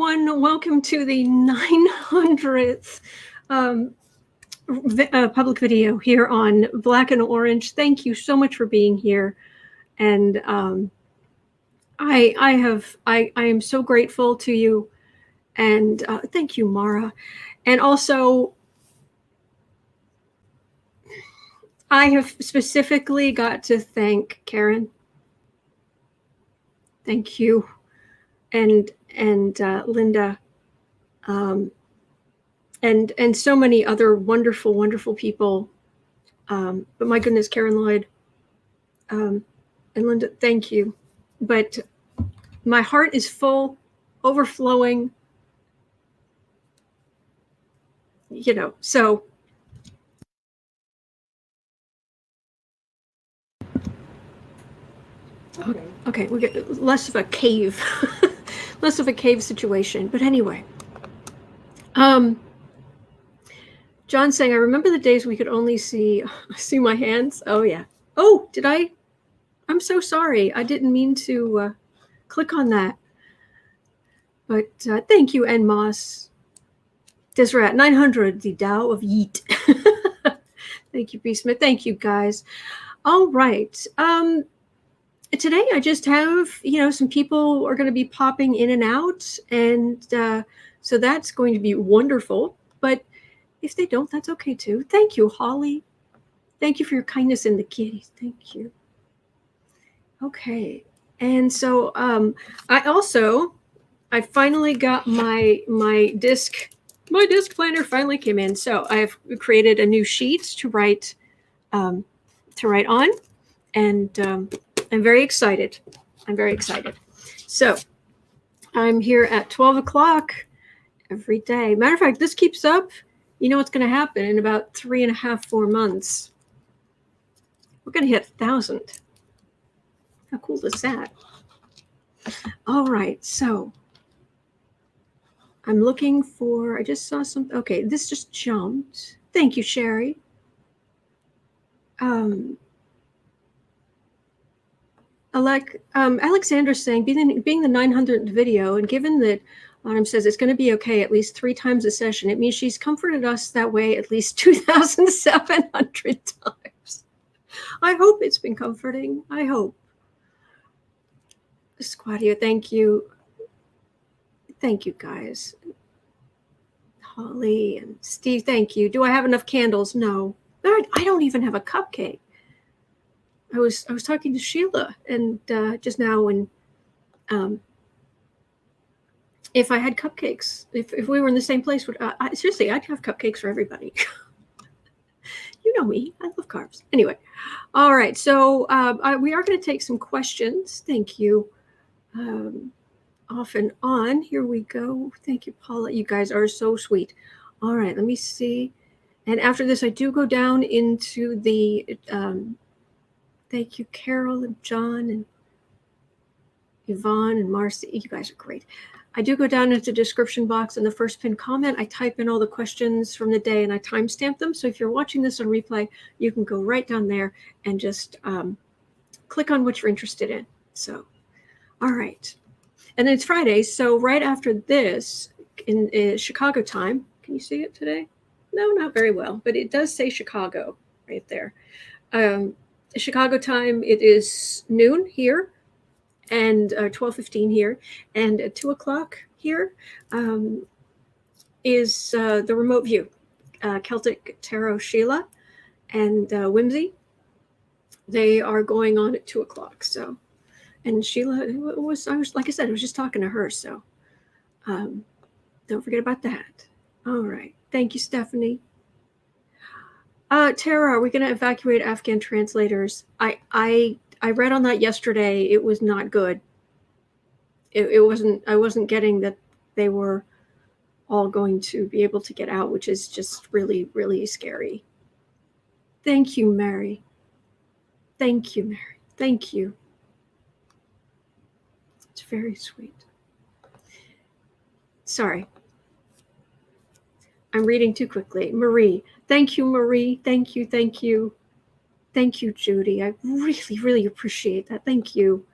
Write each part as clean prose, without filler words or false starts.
everyone. Welcome to the 900th public video here on Black and Orange. Thank you so much for being here. And I am so grateful to you. And thank you, Mara. And also, I have specifically got to thank Karen. Thank you. And Linda, and so many other wonderful, wonderful people. But my goodness, Karen Lloyd, and Linda, thank you. But my heart is full, overflowing, so. Okay, we get less of a cave, less of a cave situation. But anyway, John's saying, I remember the days we could only see my hands. Oh yeah. Oh, did I? I'm so sorry. I didn't mean to click on that. But thank you, N Moss. Desrat 900, the Tao of Yeet. Thank you, B. Smith. Thank you, guys. All right. Today I just have, some people are going to be popping in and out. And so that's going to be wonderful. But if they don't, that's okay too. Thank you, Holly. Thank you for your kindness in the kitties. Thank you. Okay. And so I finally got my disc. My disc planner finally came in. So I've created a new sheet to write on. And I'm very excited. So I'm here at 12 o'clock every day. Matter of fact, this keeps up. You know what's going to happen in about 3.5, 4 months. We're going to hit 1,000. How cool is that? All right. So I'm looking for, I just saw some. Okay. This just jumped. Thank you, Sherry. Alexander's saying, being the 900th video, and given that Autumn says it's going to be okay at least 3 times a session, it means she's comforted us that way at least 2,700 times. I hope it's been comforting. I hope. Squadio, thank you. Thank you, guys. Holly and Steve, thank you. Do I have enough candles? No. I don't even have a cupcake. I was talking to Sheila and just now, and if I had cupcakes, if we were in the same place, seriously, I'd have cupcakes for everybody. You know me, I love carbs. Anyway, all right, so we are going to take some questions. Thank you. Off and on. Here we go. Thank you, Paula. You guys are so sweet. All right, let me see. And after this, I do go down into the. Thank you, Carol and John and Yvonne and Marcy. You guys are great. I do go down into the description box in the first pinned comment. I type in all the questions from the day and I timestamp them. So if you're watching this on replay, you can go right down there and just click on what you're interested in. So, all right. And then it's Friday. So right after this, in Chicago time, can you see it today? No, not very well, but it does say Chicago right there. Chicago time, it is noon here and 12:15 here, and at 2 o'clock here is the remote view. Celtic Tarot Sheila and Whimsy, they are going on at 2 o'clock. So, and Sheila I was like I said, I was just talking to her. So don't forget about that. All right. Thank you, Stephanie. Tara, are we going to evacuate Afghan translators? I read on that yesterday. It was not good. It wasn't. I wasn't getting that they were all going to be able to get out, which is just really, really scary. Thank you, Mary. Thank you, Mary. Thank you. It's very sweet. Sorry. I'm reading too quickly. Marie. Thank you, Marie. Thank you. Thank you. Thank you, Judy. I really, really appreciate that. Thank you.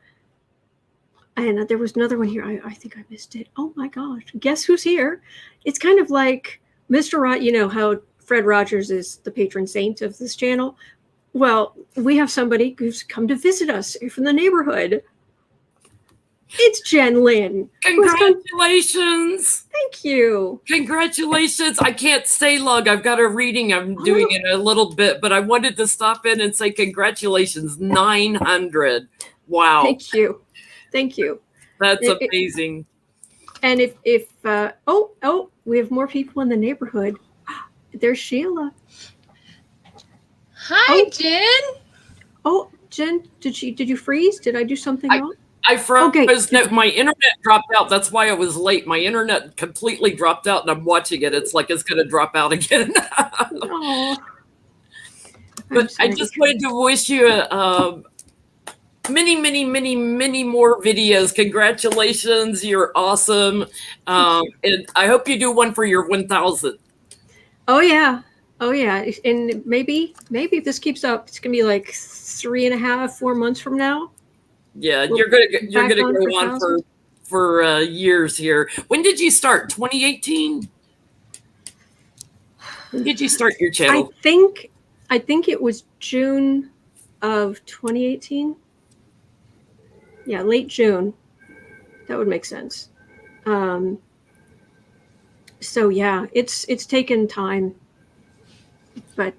And there was another one here. I think I missed it. Oh my gosh. Guess who's here? It's kind of like Mr. Rod, you know how Fred Rogers is the patron saint of this channel. Well, we have somebody who's come to visit us from the neighborhood. It's Jen Lynn. Congratulations. Thank you. Congratulations. I can't stay long. I've got a reading I'm doing in a little bit, but I wanted to stop in and say congratulations. 900. Wow. Thank you. Thank you. That's amazing. And if we have more people in the neighborhood. There's Sheila. Hi, Jen. Oh, Jen, did you freeze? Did I do something wrong? I froze. Okay. No, my internet dropped out. That's why I was late. My internet completely dropped out, and I'm watching it. It's like it's going to drop out again. Oh. But I just wanted to wish you many, many, many, many more videos. Congratulations. You're awesome. And I hope you do one for your 1,000. Oh, yeah. Oh, yeah. And maybe if this keeps up, it's going to be like 3.5, 4 months from now. Yeah, you're gonna go on for years here. When did you start? 2018? When did you start your channel? I think it was June of 2018. Yeah, late June. That would make sense. So yeah, it's taken time, but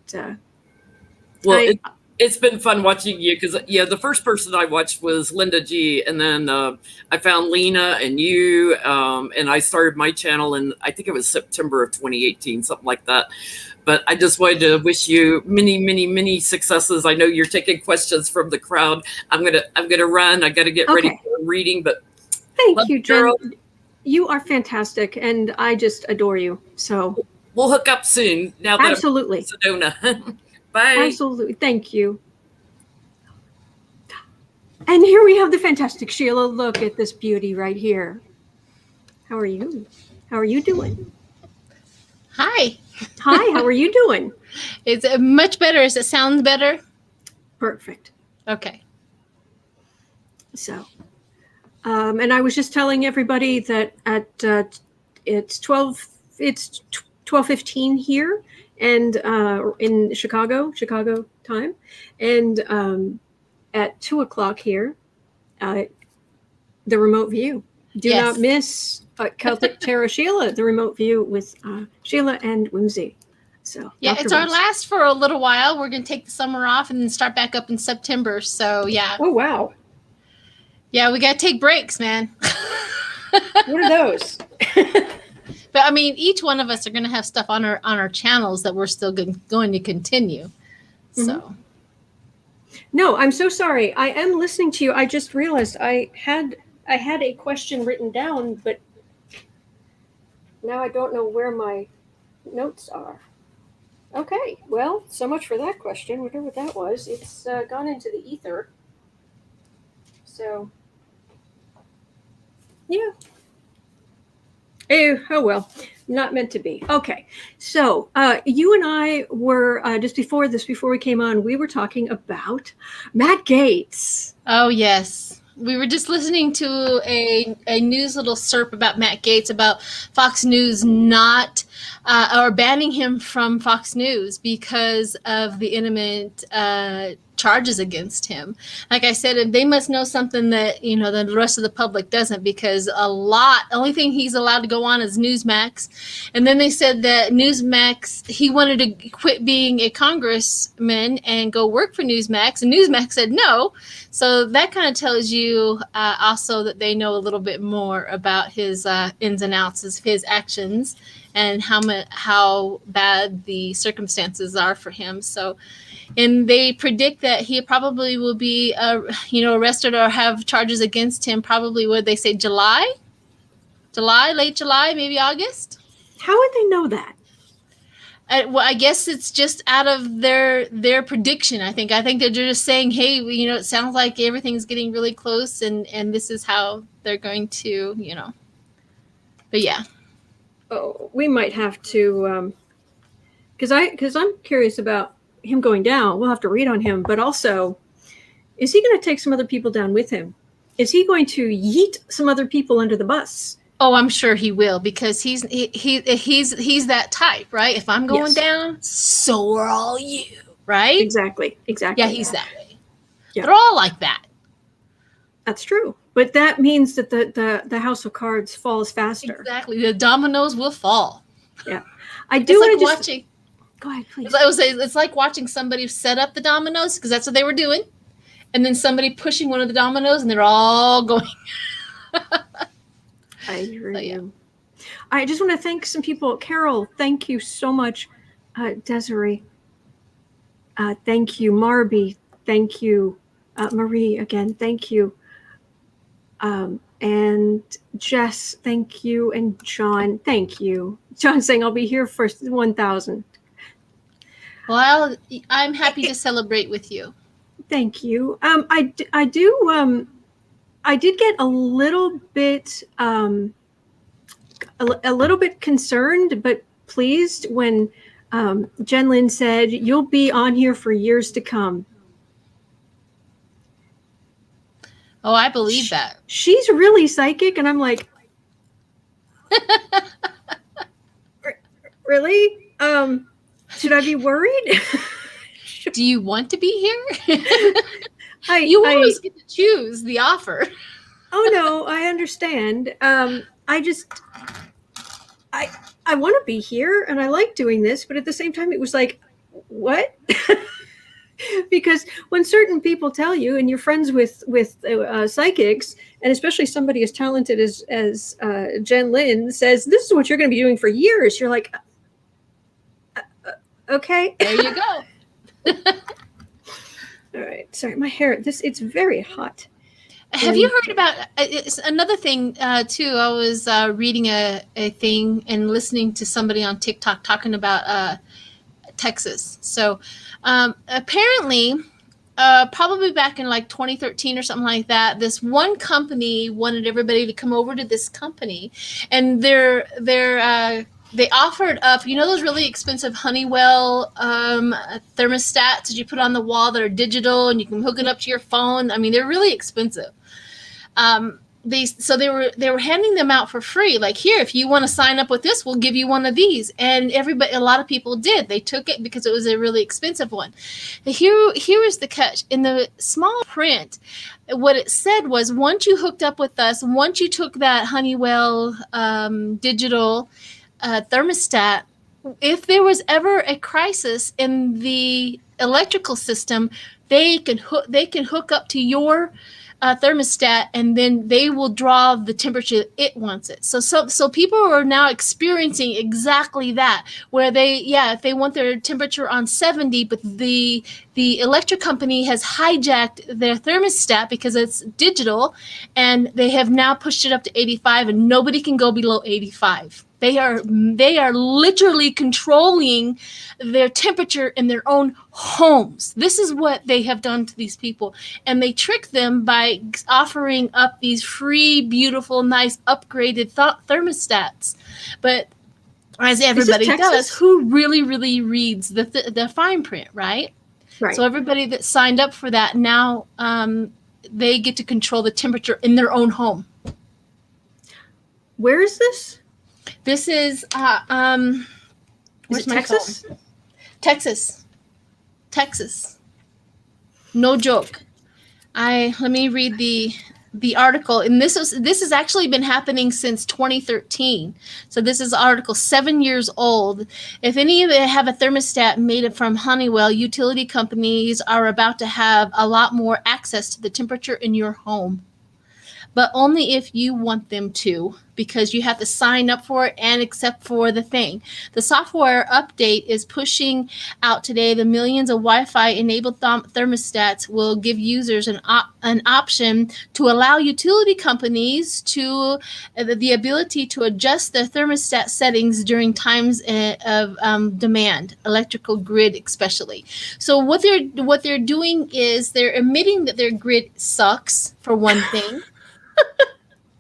well, it's been fun watching you because the first person I watched was Linda G, and then I found Lena and you, and I started my channel in I think it was September of 2018, something like that. But I just wanted to wish you many, many, many successes. I know you're taking questions from the crowd. I'm gonna run. I got to get ready for a reading. But thank you, Jen. You are fantastic, and I just adore you. So we'll hook up soon. Now that absolutely, I'm in Sedona. Bye. Absolutely. Thank you. And here we have the fantastic Sheila. Look at this beauty right here. How are you? How are you doing? Hi. Hi, how are you doing? It's much better. Does it sound better? Perfect. Okay. So, and I was just telling everybody that it's 12:15 here. And in Chicago time, and at 2 o'clock here, the remote view. Do not miss Celtic Tarot Sheila, the remote view with Sheila and Whimsy. So yeah, Dr. it's our Whimsy. last for a little while. We're going to take the summer off and then start back up in September. So yeah. Oh wow. Yeah, we got to take breaks, man. What are those? But I mean, each one of us are going to have stuff on our channels that we're still going to continue. Mm-hmm. So, no, I'm so sorry. I am listening to you. I just realized I had a question written down, but now I don't know where my notes are. Okay, well, so much for that question. Whatever that was, it's gone into the ether. So, yeah. Oh well, not meant to be. Okay, so you and I were just before we came on, we were talking about Matt Gaetz. Oh yes, we were just listening to a news little SERP about Matt Gaetz about Fox News not or banning him from Fox News because of the imminent charges against him. Like I said, and they must know something that the rest of the public doesn't, because only thing he's allowed to go on is Newsmax. And then they said that Newsmax, he wanted to quit being a congressman and go work for Newsmax, and Newsmax said no. So that kind of tells you also that they know a little bit more about his ins and outs of his actions and how bad the circumstances are for him. So, and they predict that he probably will be, arrested or have charges against him. Probably, would they say late July, maybe August? How would they know that? Well, I guess it's just out of their prediction. I think they're just saying, hey, it sounds like everything's getting really close, and this is how they're going to, But yeah. Oh, we might have to, because I'm curious about him going down. We'll have to read on him, but also, is he going to take some other people down with him? is he going to yeet some other people under the bus? Oh, I'm sure he will, because he's that type, right? If I'm going Yes. down, so are all you, right? Exactly. Yeah, he's that way. Yeah. They're all like that. That's true. But that means that the house of cards falls faster. Exactly. The dominoes will fall. Yeah. I do It's like want to watching. Go ahead, please. I would say it's like watching somebody set up the dominoes, because that's what they were doing, and then somebody pushing one of the dominoes, and they're all going. I hear yeah. you. I just want to thank some people. Carol, thank you so much. Desiree, thank you. Marby, thank you. Marie, again, thank you. And Jess, thank you. And John, thank you. John saying I'll be here for 1,000. Well, I'm happy to celebrate with you. Thank you. I did get a little bit concerned, but pleased when Jen Lynn said, "You'll be on here for years to come." Oh, I believe that. She's really psychic, and I'm like, really? Should I be worried? Do you want to be here? You always get to choose the offer. Oh no, I understand. I want to be here, and I like doing this, but at the same time, it was like, what? Because when certain people tell you, and you're friends with psychics, and especially somebody as talented as Jen Lynn says, this is what you're going to be doing for years, you're like, okay. There you go. All right. Sorry, my hair. It's very hot. Have you heard about it's another thing too? I was reading a thing and listening to somebody on TikTok talking about Texas. So apparently, probably back in like 2013 or something like that, this one company wanted everybody to come over to this company, and they offered up, those really expensive Honeywell thermostats that you put on the wall that are digital and you can hook it up to your phone. I mean, they're really expensive. They were handing them out for free. Like, here, if you want to sign up with this, we'll give you one of these. And a lot of people did. They took it because it was a really expensive one. Here is the catch. In the small print, what it said was, once you hooked up with us, once you took that Honeywell digital thermostat, if there was ever a crisis in the electrical system, they can hook up to your thermostat, and then they will draw the temperature it wants it. So people are now experiencing exactly that, where if they want their temperature on 70, but the electric company has hijacked their thermostat because it's digital, and they have now pushed it up to 85, and nobody can go below 85. They are literally controlling their temperature in their own homes. This is what they have done to these people. And they trick them by offering up these free, beautiful, nice, upgraded thermostats. But as everybody does, who really, really reads the fine print, right? Right. So everybody that signed up for that now, they get to control the temperature in their own home. Where is this? This is where's my Texas? phone? Texas. No joke. Let me read the article, and this has actually been happening since 2013. So this is article 7 years old. If any of you have a thermostat made from Honeywell, utility companies are about to have a lot more access to the temperature in your home, but only if you want them to, because you have to sign up for it and accept for the thing. The software update is pushing out today. The millions of Wi-Fi enabled thermostats will give users an option to allow utility companies to the ability to adjust their thermostat settings during times of demand, electrical grid especially. So what they're doing is they're admitting that their grid sucks, for one thing.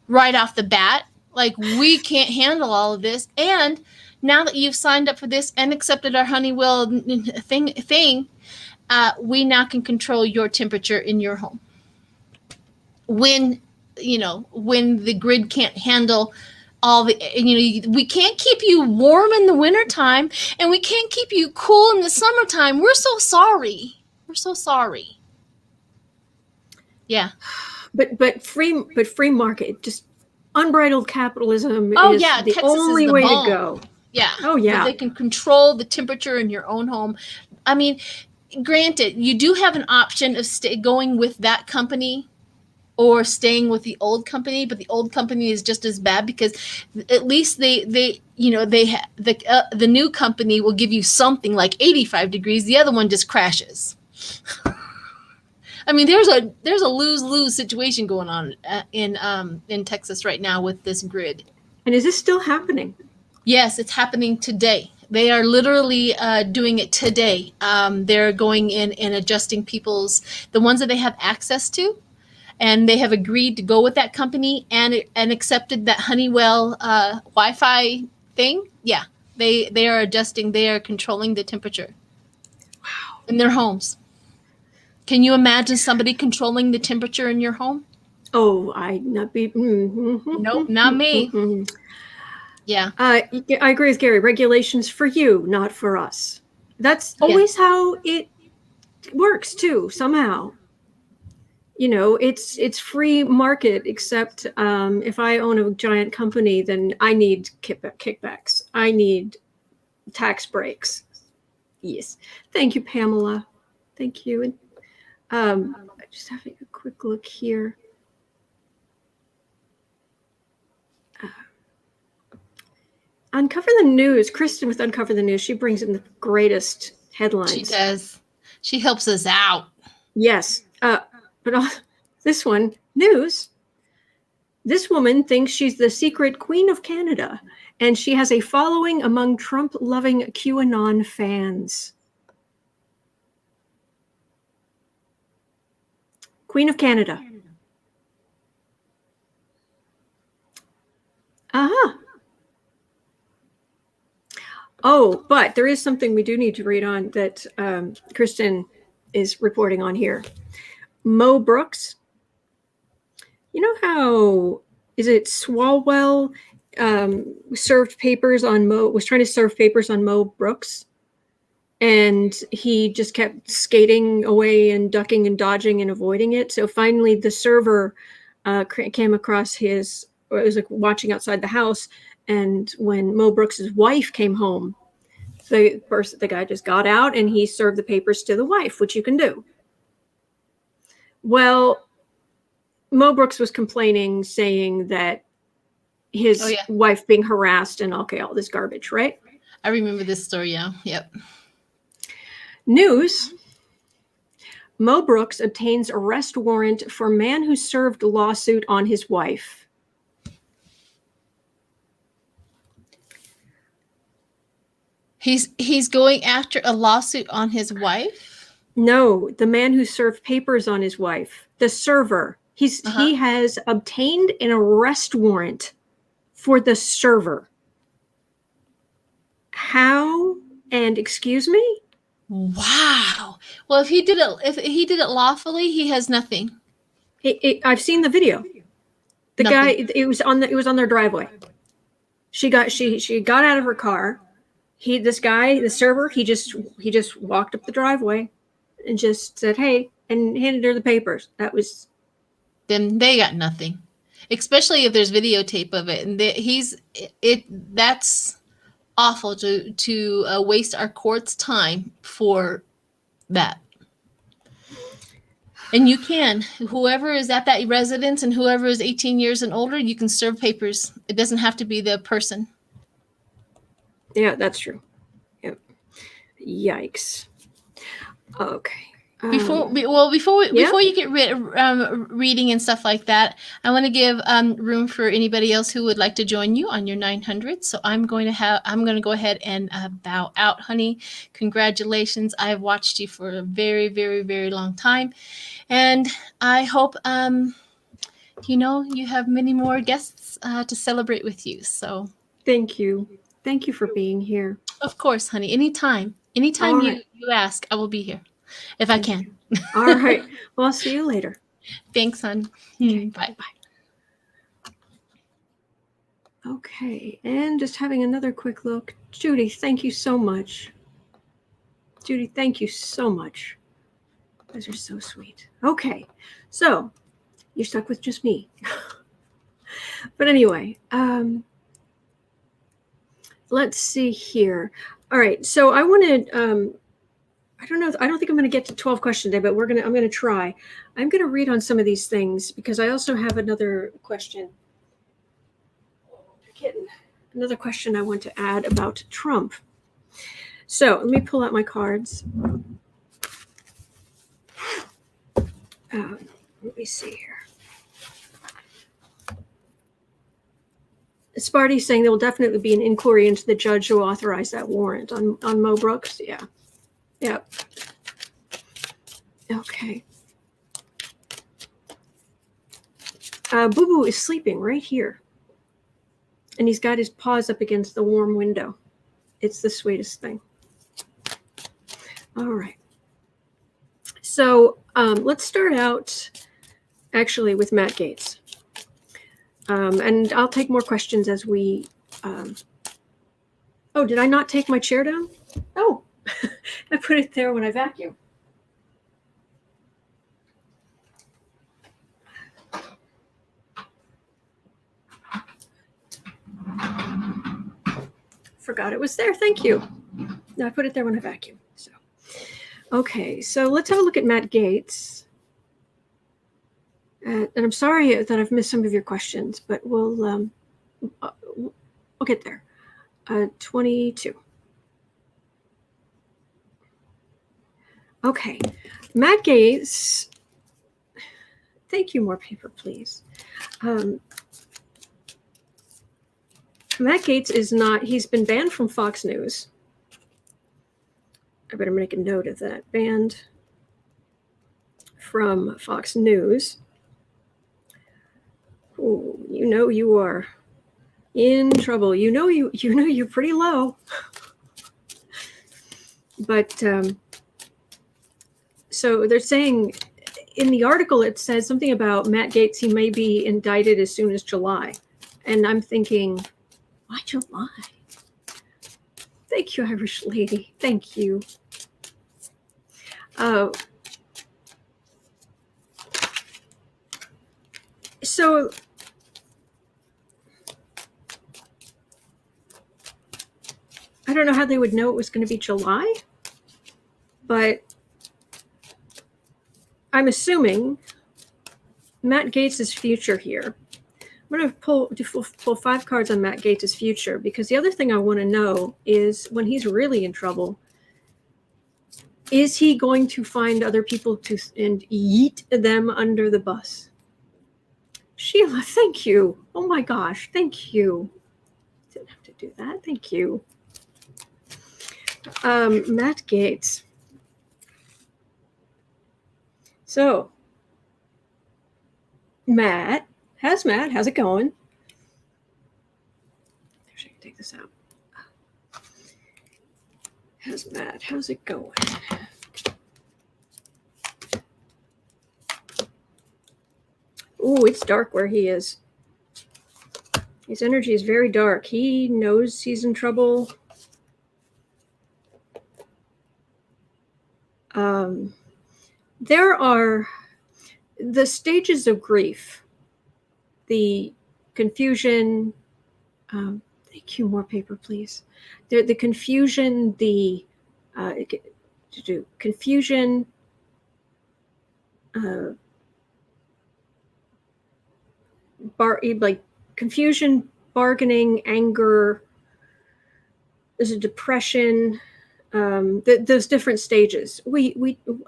Right off the bat, like, we can't handle all of this. And now that you've signed up for this and accepted our Honeywell thing, we now can control your temperature in your home when when the grid can't handle all the, we can't keep you warm in the wintertime and we can't keep you cool in the summertime. We're so sorry. We're so sorry. Yeah. But free market, just unbridled capitalism Oh, is yeah, the Texas only is the way bomb. to go. Yeah. Oh, yeah. They can control the temperature in your own home. I mean, granted, you do have an option of going with that company or staying with the old company, but the old company is just as bad because at least the new company will give you something like 85 degrees. The other one just crashes. I mean, there's a lose-lose situation going on in Texas right now with this grid. And is this still happening? Yes, it's happening today. They are literally doing it today. They're going in and adjusting the ones that they have access to, and they have agreed to go with that company and accepted that Honeywell Wi-Fi thing. Yeah, they are adjusting. They are controlling the temperature. Wow. In their homes. Can you imagine somebody controlling the temperature in your home? Oh, I'd not be. Nope, not me. Yeah. I agree with Gary. Regulations for you, not for us. That's always how it works too, somehow. It's free market, except if I own a giant company, then I need kickbacks. I need tax breaks. Yes. Thank you, Pamela. Thank you. And I'm just having a quick look here. Uncover the News. Kristen with Uncover the News. She brings in the greatest headlines. She does. She helps us out. Yes. But this one, news. This woman thinks she's the secret Queen of Canada, and she has a following among Trump-loving QAnon fans. Queen of Canada. Uh-huh. Oh, but there is something we do need to read on that Kristen is reporting on here. Mo Brooks. You know how, is it Swalwell served papers on was trying to serve papers on Mo Brooks? And he just kept skating away and ducking and dodging and avoiding it. So finally the server came across it was like watching outside the house. And when Mo Brooks's wife came home, the guy just got out and he served the papers to the wife, which you can do. Well, Mo Brooks was complaining, saying that his wife being harassed and all this garbage, right? I remember this story, yeah. Yep. News. Mo Brooks obtains arrest warrant for man who served lawsuit on his wife. He's going after a lawsuit on his wife? No, the man who served papers on his wife. The server. He has obtained an arrest warrant for the server. How? And excuse me? Wow. Well, if he did it lawfully, he has nothing. I've seen the video. The guy, it was on their driveway. She got out of her car. This guy, the server, he just walked up the driveway and just said, "Hey," and handed her the papers. That was. Then they got nothing, especially if there's videotape of it. And that's awful to waste our court's time for that. And you can, whoever is at that residence and whoever is 18 years and older, you can serve papers. It doesn't have to be the person. Yeah, that's true. Yep. Yikes. Okay. Before you get reading and stuff like that, I want to give room for anybody else who would like to join you on your 900. So I'm going to go ahead and bow out, honey. Congratulations! I've watched you for a very, very, very long time, and I hope you have many more guests to celebrate with you. So thank you for being here. Of course, honey. Anytime right. you ask, I will be here. If I can. All right. Well, I'll see you later. Thanks, hon. Okay. Bye. Bye. Okay, and just having another quick look. Judy, thank you so much. Judy, thank you so much. You guys are so sweet. Okay, so you're stuck with just me. But anyway, let's see here. All right, so I wanted, I don't know, I don't think I'm going to get to 12 questions today, but I'm going to try. I'm going to read on some of these things because I also have another question. Kitten. Another question I want to add about Trump. So let me pull out my cards. Let me see here. Sparty's saying there will definitely be an inquiry into the judge who authorized that warrant on Mo Brooks. Yeah. Yep. Okay. Boo Boo is sleeping right here. And he's got his paws up against the warm window. It's the sweetest thing. All right. So let's start out actually with Matt Gaetz. And I'll take more questions as we... Oh, did I not take my chair down? Oh, I put it there when I vacuum. Forgot it was there. Thank you. No, I put it there when I vacuum. So, okay, so let's have a look at Matt Gaetz. And I'm sorry that I've missed some of your questions, but we'll get there. 22. Okay, Matt Gaetz. Thank you. More paper, please. Matt Gaetz is not, he's been banned from Fox News. I better make a note of that. Banned from Fox News. Oh, you know you are in trouble. You know you're pretty low. But so they're saying in the article it says something about Matt Gaetz, he may be indicted as soon as July. And I'm thinking, why July? Thank you, Irish lady. Thank you. So I don't know how they would know it was going to be July, but I'm assuming Matt Gaetz's future here. I'm going to pull 5 cards on Matt Gaetz's future, because the other thing I want to know is when he's really in trouble, is he going to find other people and yeet them under the bus? Sheila, thank you. Oh my gosh, thank you. Didn't have to do that. Thank you. Matt Gaetz. So, Matt. How's Matt? How's it going? Actually, I can take this out. How's Matt? How's it going? Ooh, it's dark where he is. His energy is very dark. He knows he's in trouble. There are the stages of grief. The confusion, thank you, more paper, please. The confusion, confusion, confusion, bargaining, anger. There's a depression. Those different stages.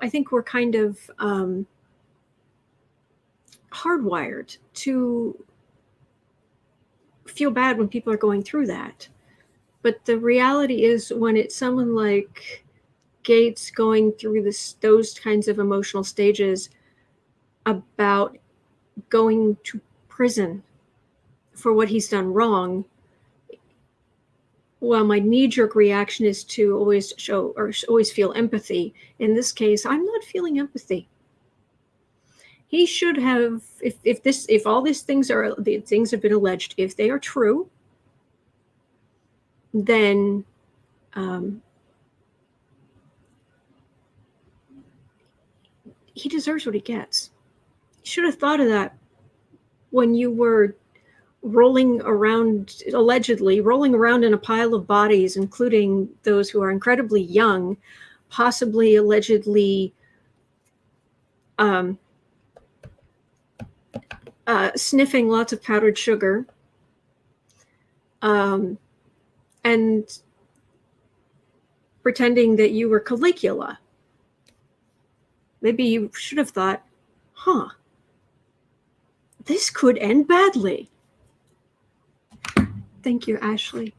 I think we're kind of hardwired to feel bad when people are going through that. But the reality is, when it's someone like Gaetz going through those kinds of emotional stages about going to prison for what he's done wrong, well, my knee-jerk reaction is to always feel empathy. In this case, I'm not feeling empathy. He should have, if all these things have been alleged, if they are true, then he deserves what he gets. You should have thought of that when you were allegedly rolling around in a pile of bodies, including those who are incredibly young, possibly allegedly sniffing lots of powdered sugar, and pretending that you were Caligula. Maybe you should have thought, this could end badly. Thank you, Ashley.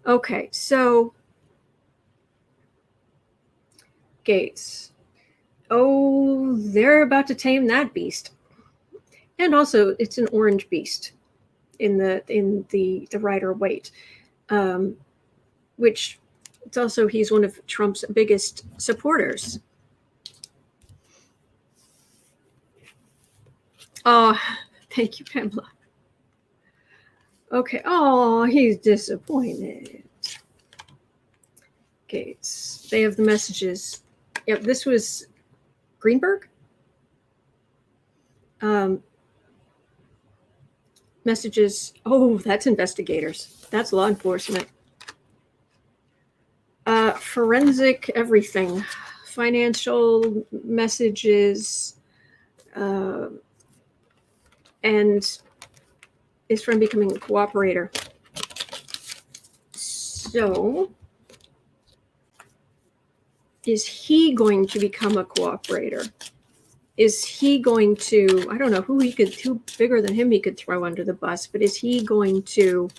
Okay, so Gaetz. Oh, they're about to tame that beast. And also, it's an orange beast in the Rider-Waite, which it's also, he's one of Trump's biggest supporters. Oh, thank you, Pamela. Okay. Oh, he's disappointed. Gaetz. They have the messages. Yep, this was Greenberg. Messages. Oh, that's investigators. That's law enforcement. Forensic everything. Financial messages. And his friend becoming a cooperator. So, is he going to become a cooperator? Is he going to, I don't know who bigger than him he could throw under the bus, but is he going to,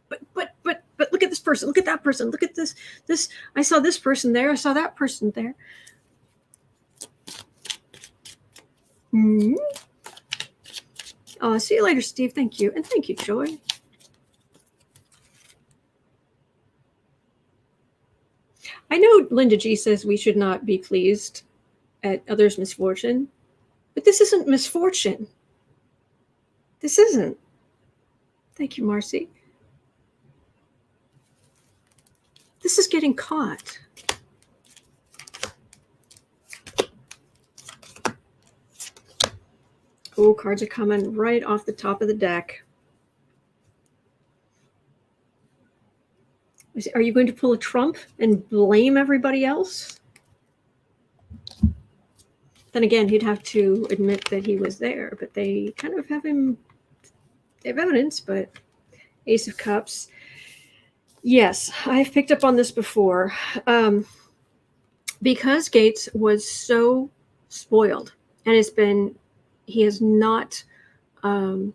but look at this person, look at that person, look at this, I saw this person there, I saw that person there. See you later, Steve. Thank you. And thank you, Joy. I know Linda G says we should not be pleased at others' misfortune, but this isn't misfortune. This isn't. Thank you, Marcy. This is getting caught. Oh, cards are coming right off the top of the deck. Are you going to pull a Trump and blame everybody else? Then again, he'd have to admit that he was there, but they kind of have him, they have evidence, but Ace of Cups. Yes, I've picked up on this before. Because Gaetz was so spoiled and he has not been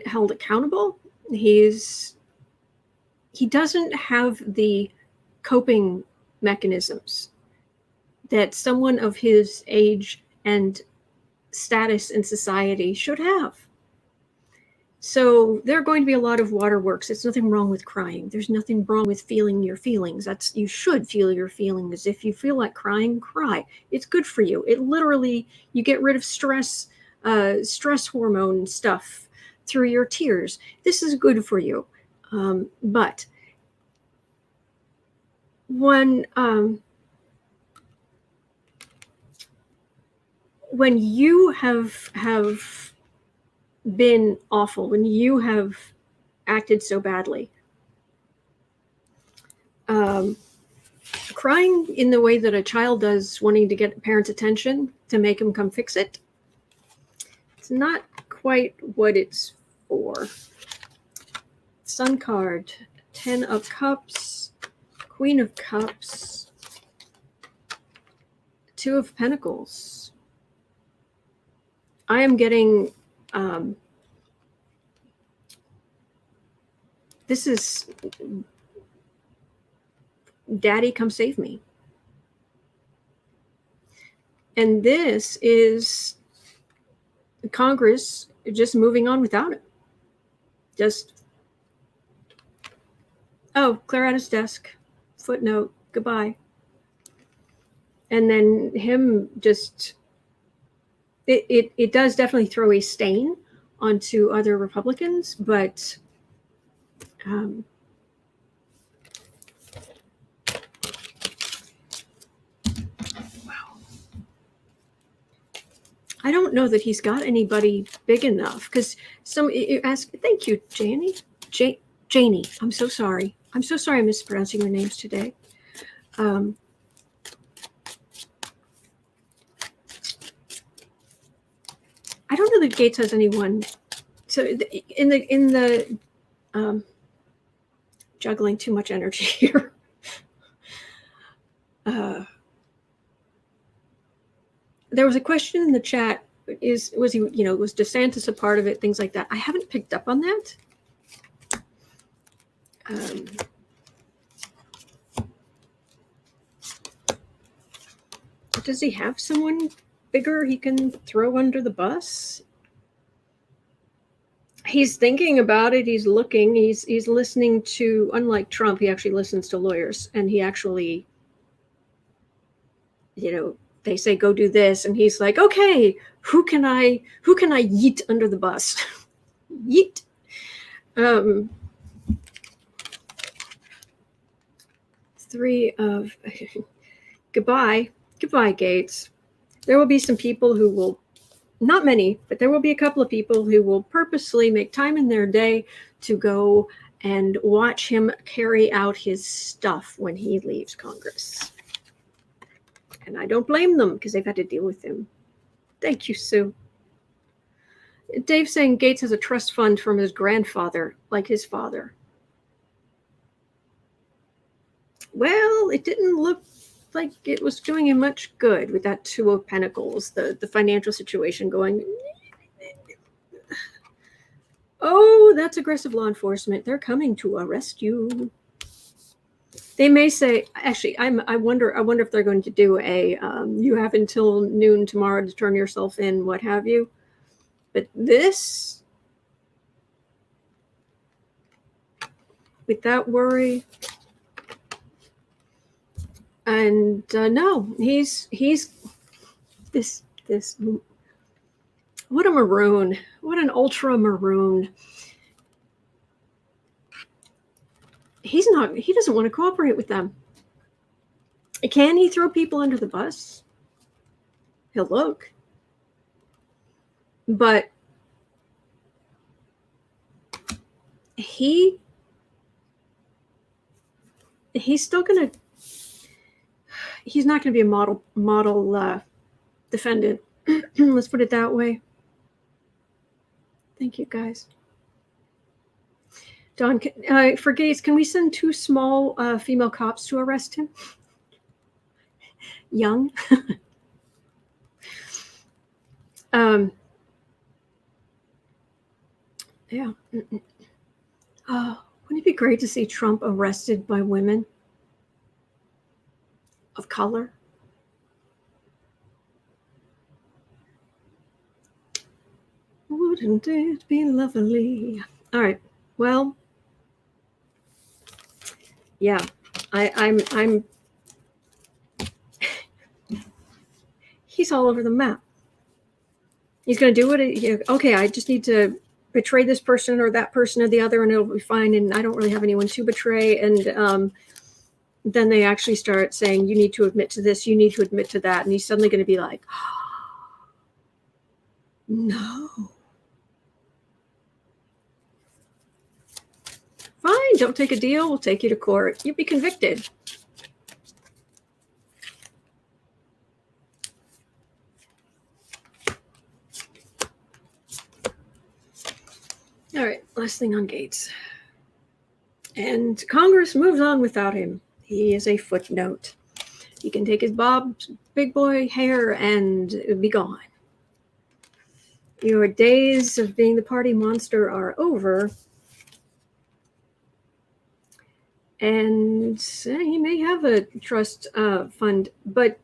held accountable. He doesn't have the coping mechanisms that someone of his age and status in society should have. So there are going to be a lot of waterworks. There's nothing wrong with crying. There's nothing wrong with feeling your feelings. You should feel your feelings. If you feel like crying, cry. It's good for you. It literally, you get rid of stress hormone stuff through your tears. This is good for you. But when you have been awful, when you have acted so badly, crying in the way that a child does, wanting to get a parent's attention to make him come fix it, it's not quite what it's for. Sun card, 10 of Cups, Queen of Cups, 2 of Pentacles. I am getting this is Daddy, come save me. And this is Congress just moving on without it. Just, oh, clear out his desk. Footnote, goodbye. And then him just, it does definitely throw a stain onto other Republicans, but Um, wow. I don't know that he's got anybody big enough because you ask. Thank you, Janie. Janie. I'm so sorry. I'm so sorry I'm mispronouncing your names today. I don't know that Gaetz has anyone. So in the juggling too much energy here. There was a question in the chat. Was he, was DeSantis a part of it? Things like that. I haven't picked up on that. Does he have someone bigger he can throw under the bus? He's thinking about it. He's looking. He's listening to. Unlike Trump, he actually listens to lawyers, and he actually, they say go do this, and he's like, okay, who can I yeet under the bus? Yeet. Three of goodbye, Gaetz. There will be some people who will, not many, but there will be a couple of people who will purposely make time in their day to go and watch him carry out his stuff when he leaves Congress. And I don't blame them because they've had to deal with him. Thank you, Sue. Dave's saying Gaetz has a trust fund from his grandfather, like his father. Well, it didn't look like it was doing him much good with that Two of Pentacles, the financial situation going. Oh, that's aggressive law enforcement. They're coming to arrest you. They may say, actually, I wonder if they're going to do a, you have until noon tomorrow to turn yourself in, what have you. But this, with that worry, and no, he's this, what a maroon, what an ultra maroon. He doesn't want to cooperate with them. Can he throw people under the bus? He'll look. But he's still going to, he's not going to be a model defendant. Let's put it that way. Thank you, guys. Don, for Gaetz, can we send 2 small female cops to arrest him? Young. Yeah. Oh, wouldn't it be great to see Trump arrested by women of color? Wouldn't it be lovely? All right. Well, yeah, I'm he's all over the map. He's going to do it. Okay, I just need to betray this person or that person or the other, and it'll be fine. And I don't really have anyone to betray. And then they actually start saying, you need to admit to this, you need to admit to that. And he's suddenly going to be like, oh, no. Fine, don't take a deal. We'll take you to court. You'll be convicted. All right, last thing on Gaetz. And Congress moves on without him. He is a footnote. He can take his Bob's big boy hair and be gone. Your days of being the party monster are over. And he may have a trust fund, but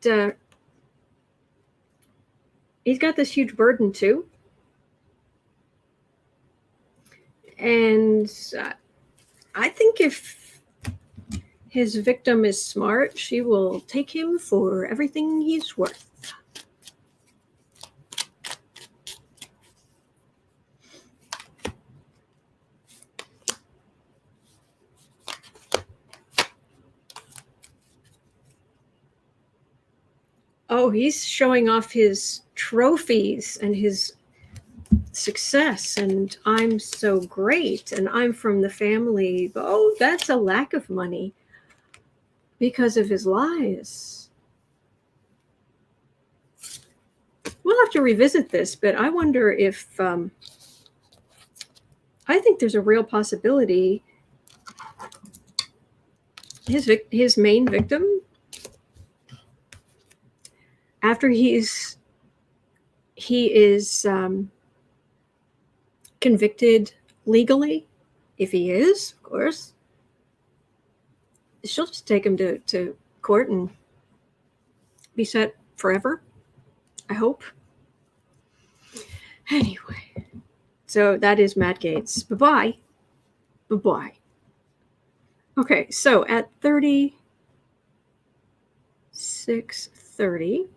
he's got this huge burden too. And I think if his victim is smart, she will take him for everything he's worth. Oh, he's showing off his trophies and his success, and I'm so great, and I'm from the family. Oh, that's a lack of money because of his lies. We'll have to revisit this, but I wonder if I think there's a real possibility his main victim, after he is convicted legally, if he is, of course, she'll just take him to court and be set forever, I hope. Anyway, so that is Matt Gaetz. Bye-bye. Bye-bye. Okay, so at 36:30.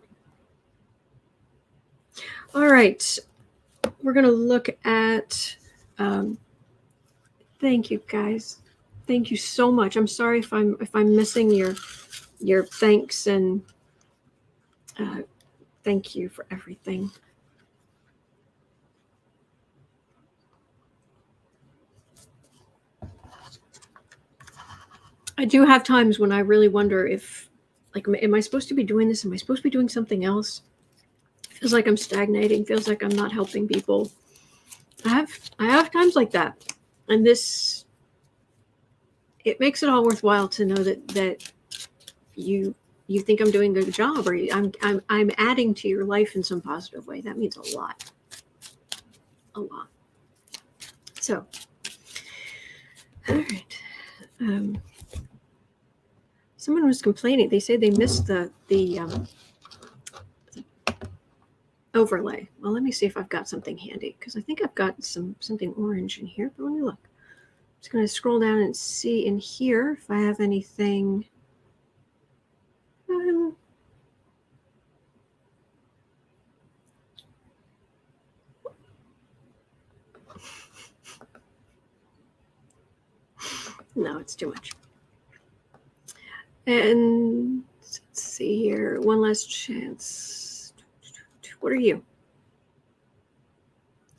All right, we're going to look at, thank you guys. Thank you so much. I'm sorry if I'm missing your thanks, and thank you for everything. I do have times when I really wonder if, like, am I supposed to be doing this? Am I supposed to be doing something else? Feels like I'm stagnating. Feels like I'm not helping people. I have times like that, and it makes it all worthwhile to know that you think I'm doing a good job, or I'm adding to your life in some positive way. That means a lot. So, all right. Someone was complaining. They say they missed the overlay. Well, let me see if I've got something handy, because I think I've got something orange in here. But let me look. I'm just going to scroll down and see in here if I have anything. No, it's too much. And let's see here. One last chance. What are you?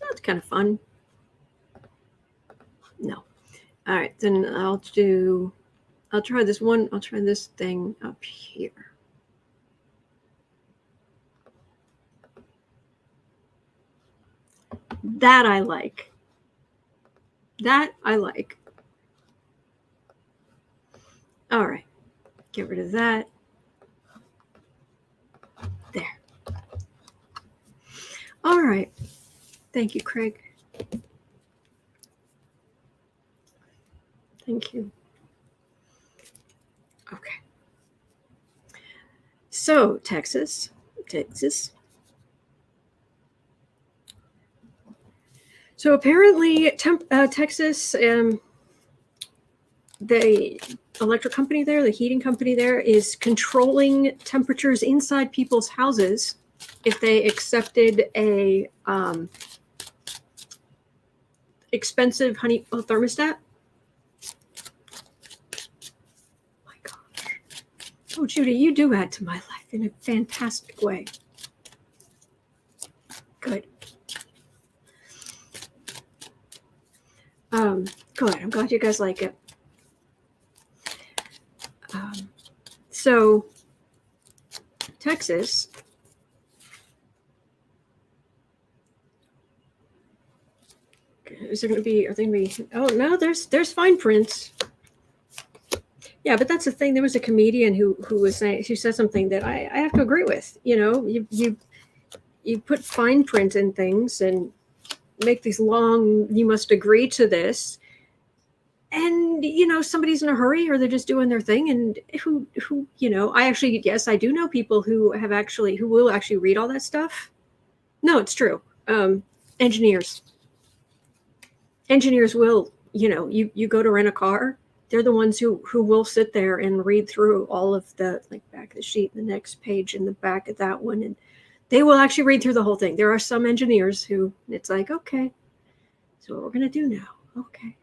That's kind of fun. No. All right, then I'll try this one. I'll try this thing up here. That I like. All right. Get rid of that. There. All right. Thank you, Craig. Thank you. Okay. So, Texas. So apparently, Texas, the electric company there, the heating company there, is controlling temperatures inside people's houses if they accepted a expensive Honeywell thermostat. My gosh. Oh, Judy, you do add to my life in a fantastic way. Good. Good. I'm glad you guys like it. So, Texas. Is there going to be? Are they going to be? Oh no, there's fine print. Yeah, but that's the thing. There was a comedian who said something that I have to agree with. You know, you put fine print in things and make these long. You must agree to this. And, you know, somebody's in a hurry or they're just doing their thing. And who, you know, I do know people who will actually read all that stuff. No, it's true. Engineers will, you know, you go to rent a car. They're the ones who will sit there and read through all of the, like, back of the sheet, the next page and the back of that one. And they will actually read through the whole thing. There are some engineers who it's like, okay, so what we're going to do now. Okay.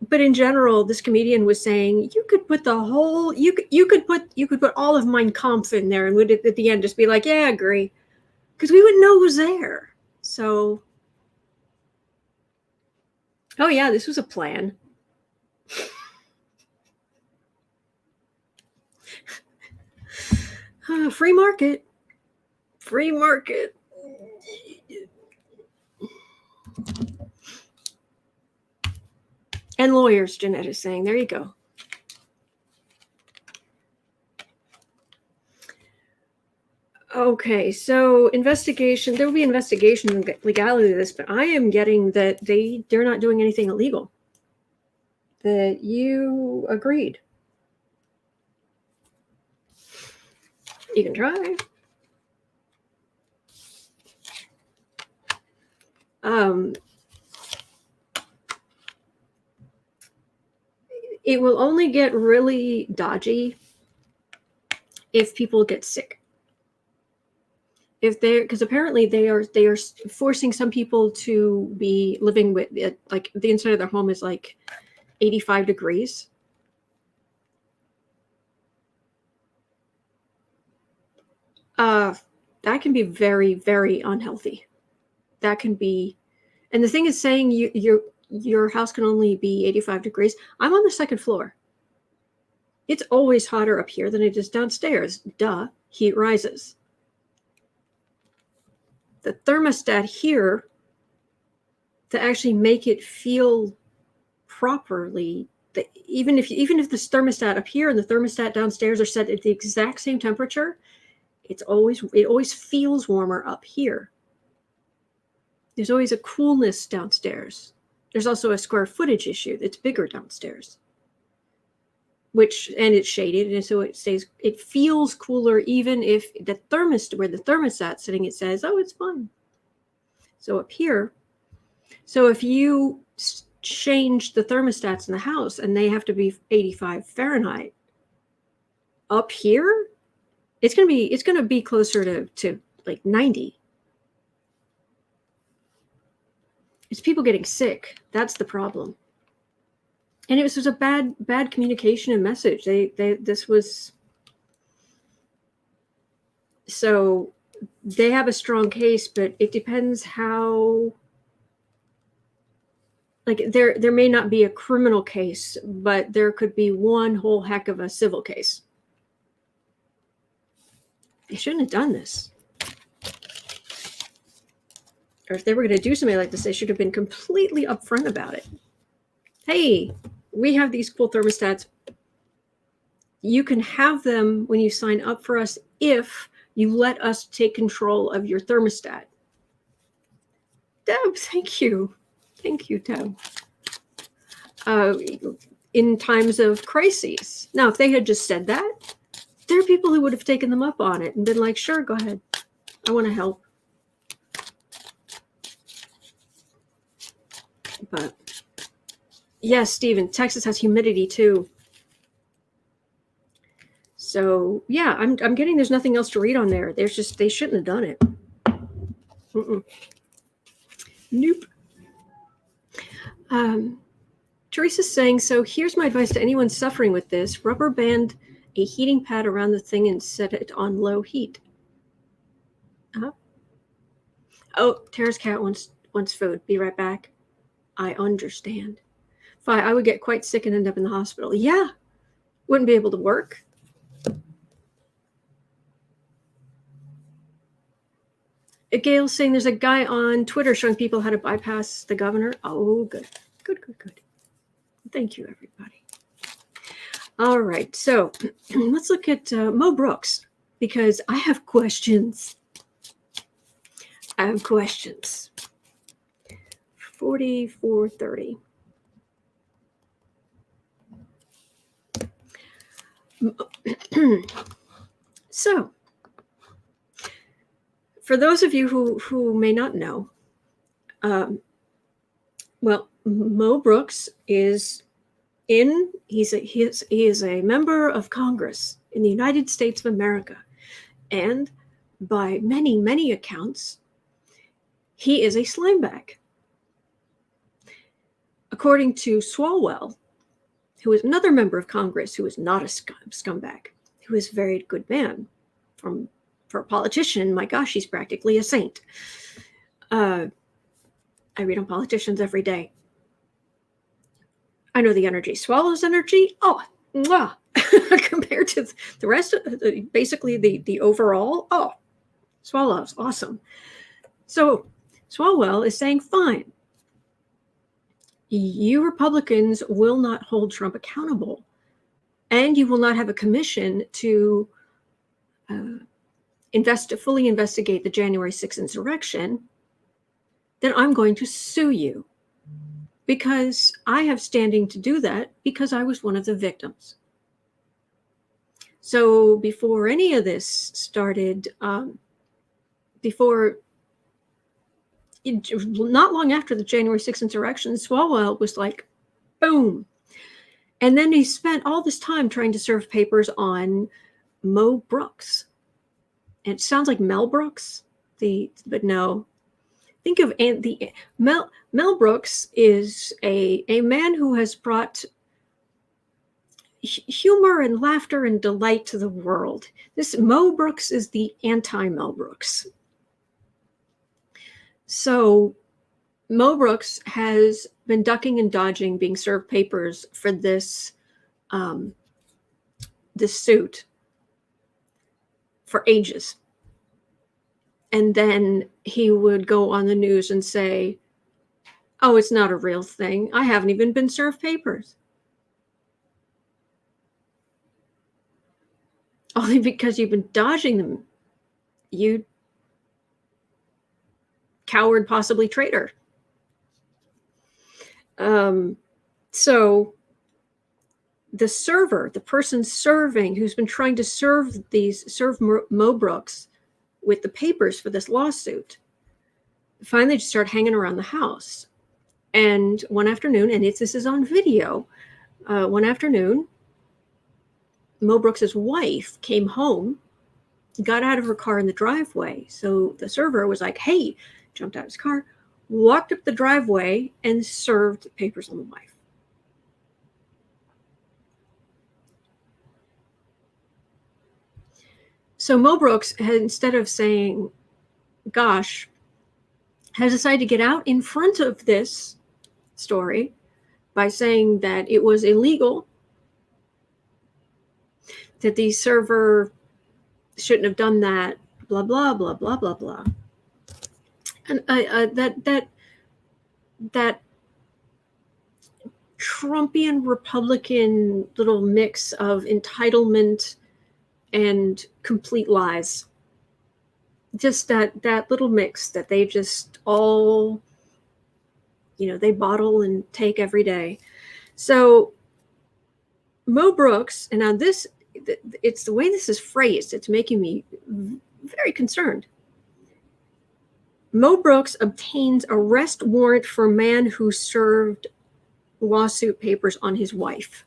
but in general, this comedian was saying you could put the whole you could put all of Mein Kampf in there, and would at the end just be like, yeah, I agree, because we wouldn't know it was there. So, oh yeah, this was a plan. Free market. Free market. And lawyers, Jeanette is saying. There you go. Okay, so investigation. There will be investigation and legality of this, but I am getting that they're not doing anything illegal. That you agreed. You can try. It will only get really dodgy if people get sick. If they're, because apparently they are forcing some people to be living with it, like the inside of their home is like 85 degrees. That can be very, very unhealthy. That can be, and the thing is saying your house can only be 85 degrees. I'm on the second floor. It's always hotter up here than it is downstairs. Duh, heat rises. The thermostat here, to actually make it feel properly, that even if the thermostat up here and the thermostat downstairs are set at the exact same temperature, it always feels warmer up here. There's always a coolness downstairs. There's also a square footage issue that's bigger downstairs, and it's shaded, and so it feels cooler even if where the thermostat's sitting, it says, oh, it's fine. So up here, so if you change the thermostats in the house and they have to be 85 Fahrenheit, up here, it's gonna be closer to like 90. It's people getting sick. That's the problem. And it was just a bad communication and message. This was, so they have a strong case, but it depends how, like there may not be a criminal case, but there could be one whole heck of a civil case. They shouldn't have done this. Or if they were going to do something like this, they should have been completely upfront about it. Hey, we have these cool thermostats. You can have them when you sign up for us if you let us take control of your thermostat. Deb, thank you. Thank you, Deb. In times of crises. Now, if they had just said that, there are people who would have taken them up on it and been like, sure, go ahead. I want to help. But yes, Stephen, Texas has humidity too. So yeah, I'm getting there's nothing else to read on there. They shouldn't have done it. Nope. Teresa's saying, so here's my advice to anyone suffering with this: rubber band a heating pad around the thing and set it on low heat. Oh, Tara's cat wants food. Be right back. I understand. I would get quite sick and end up in the hospital. Yeah, wouldn't be able to work. Gail's saying there's a guy on Twitter showing people how to bypass the governor. Oh, good. Thank you, everybody. All right, so let's look at Mo Brooks, because I have questions. 4430. So, for those of you who may not know, well, Mo Brooks is he is a member of Congress in the United States of America, and by many accounts, he is a slimebag. according to Swalwell, who is another member of Congress who is not a scumbag, who is a very good man. For a politician, my gosh, he's practically a saint. I read on politicians every day. I know the energy. Swallow's energy, oh, mwah. Compared to the rest of basically the overall, oh, Swallow's awesome. So Swalwell is saying, fine, you Republicans will not hold Trump accountable, and you will not have a commission to fully investigate the January 6th insurrection. Then I'm going to sue you, because I have standing to do that because I was one of the victims. So before any of this started, not long after the January 6th insurrection, Swalwell was like, boom. And then he spent all this time trying to serve papers on Mo Brooks. And it sounds like Mel Brooks, but no. Think of Mel Brooks is a man who has brought humor and laughter and delight to the world. This Mo Brooks is the anti-Mel Brooks. So Mo Brooks has been ducking and dodging being served papers for this suit for ages. And then he would go on the news and say, oh, it's not a real thing. I haven't even been served papers. Only because you've been dodging them, you coward, possibly traitor. So the server, the person serving, who's been trying to serve Mo Brooks with the papers for this lawsuit, finally just started hanging around the house. And one afternoon, and this is on video, one afternoon, Mo Brooks's wife came home, got out of her car in the driveway. So the server was like, hey, jumped out of his car, walked up the driveway, and served papers on the wife. So Mo Brooks, instead of saying, gosh, has decided to get out in front of this story by saying that it was illegal, that the server shouldn't have done that, blah, blah, blah, blah, blah, blah. And that Trumpian Republican little mix of entitlement and complete lies. Just that little mix that they just all, they bottle and take every day. So Mo Brooks, and now it's the way this is phrased, it's making me very concerned. Mo Brooks obtains arrest warrant for man who served lawsuit papers on his wife.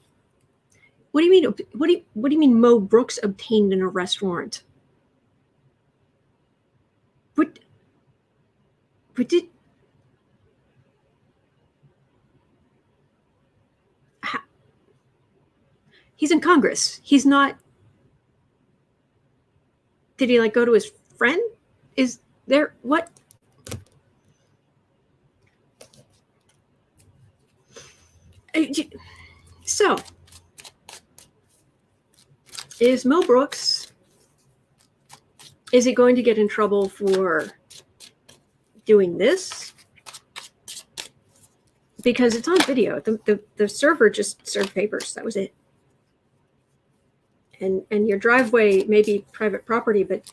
What do you mean? What do you mean? Mo Brooks obtained an arrest warrant? What did? He's in Congress. He's not. Did he go to his friend? Is there what? So, is Mo Brooks, is he going to get in trouble for doing this? Because it's on video. The server just served papers. That was it. And your driveway may be private property, but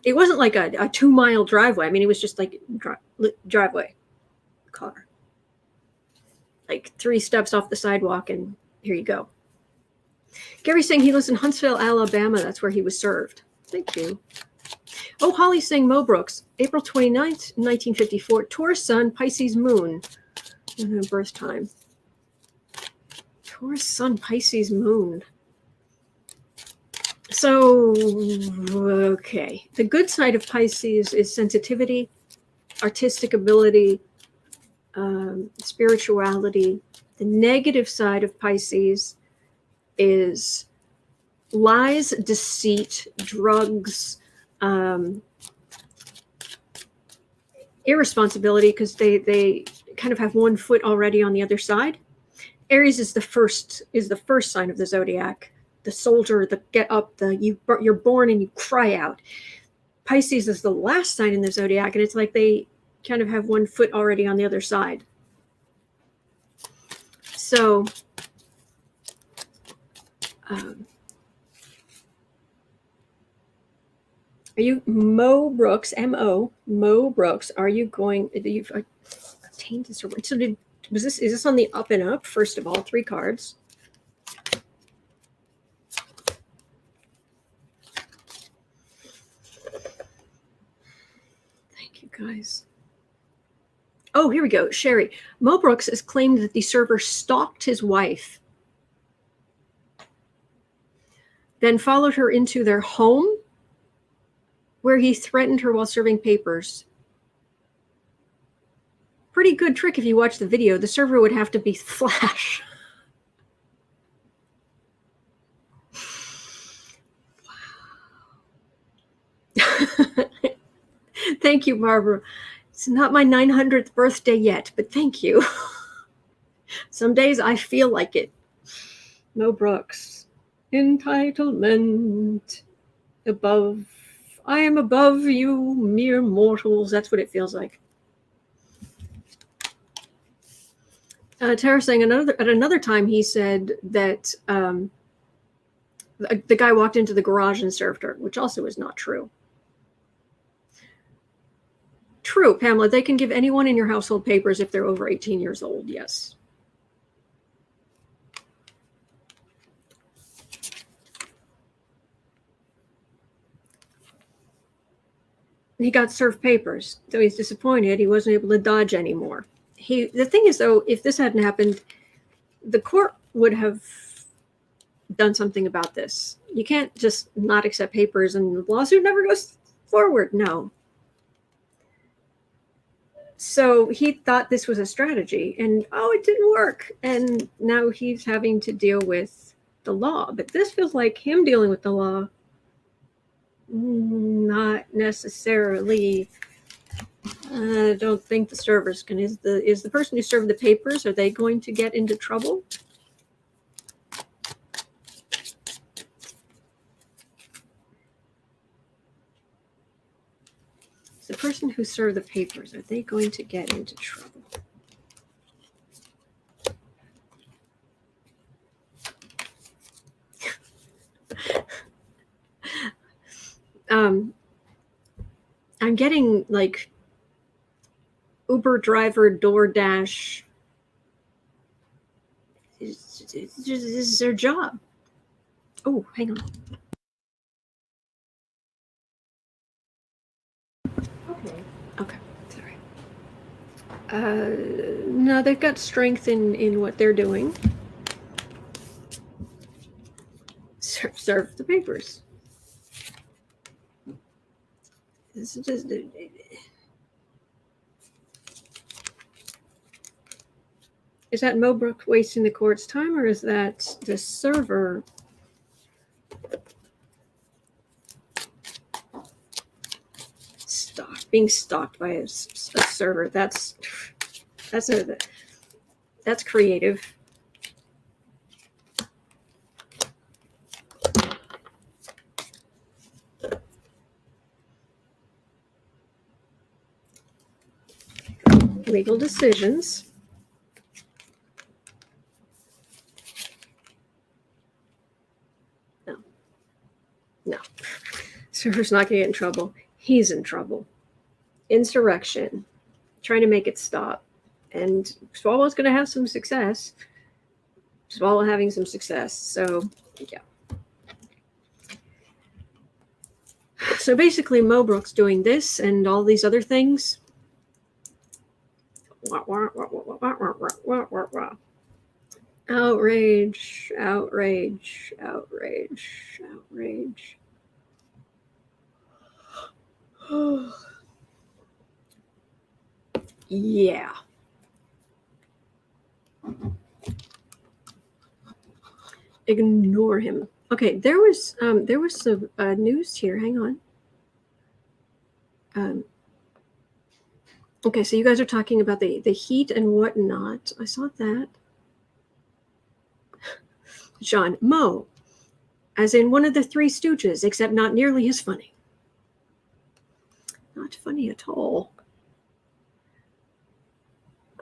it wasn't like a 2-mile driveway. I mean, it was just like driveway, car. 3 steps off the sidewalk, and here you go. Gary's saying he lives in Huntsville, Alabama. That's where he was served. Thank you. Oh, Holly's saying Mo Brooks, April 29th, 1954, Taurus sun, Pisces moon. Birth time. Taurus sun, Pisces moon. So, okay. The good side of Pisces is sensitivity, artistic ability, spirituality. The negative side of Pisces is lies, deceit, drugs, irresponsibility, because they kind of have one foot already on the other side. Aries is the first sign of the zodiac. The soldier, the get up, you're born and you cry out. Pisces is the last sign in the zodiac, and it's like they kind of have one foot already on the other side. So, are you, Mo Brooks, Mo Brooks, are you going, you've obtained this, so is this on the up and up? First of all, 3 cards. Thank you, guys. Oh, here we go. Sherry. Mo Brooks has claimed that the server stalked his wife, then followed her into their home, where he threatened her while serving papers. Pretty good trick if you watch the video. The server would have to be Flash. Wow. Thank you, Barbara. It's not my 900th birthday yet, but thank you. Some days I feel like it. Mo Brooks. Entitlement. Above. I am above you, mere mortals. That's what it feels like. Tara saying at another time he said that the guy walked into the garage and served her, which also is not true. True, Pamela, they can give anyone in your household papers if they're over 18 years old, yes. He got served papers, so he's disappointed he wasn't able to dodge anymore. The thing is, though, if this hadn't happened, the court would have done something about this. You can't just not accept papers and the lawsuit never goes forward. No. So he thought this was a strategy, and it didn't work. And now he's having to deal with the law. But this feels like him dealing with the law. Not necessarily. I don't think the servers can. Is the person who served the papers, are they going to get into trouble? The person who served the papers, are they going to get into trouble? I'm getting like Uber driver, DoorDash. This is their job. Oh, hang on. Okay, sorry. No, they've got strength in what they're doing. Serve the papers. This is just. Is that Mo Brooks wasting the court's time, or is that the server? Being stalked by a server. That's creative. Legal decisions. No. Server's not going to get in trouble. He's in trouble. Insurrection, trying to make it stop. And Swallow's going to have some success. Swallow having some success. So, yeah. So basically, Mo Brooks doing this and all these other things. Outrage, outrage, outrage, outrage. Yeah. Ignore him. Okay, there was some news here. Hang on. Okay, so you guys are talking about the heat and whatnot. I saw that. John, Mo, as in one of the Three Stooges, except not nearly as funny. Not funny at all.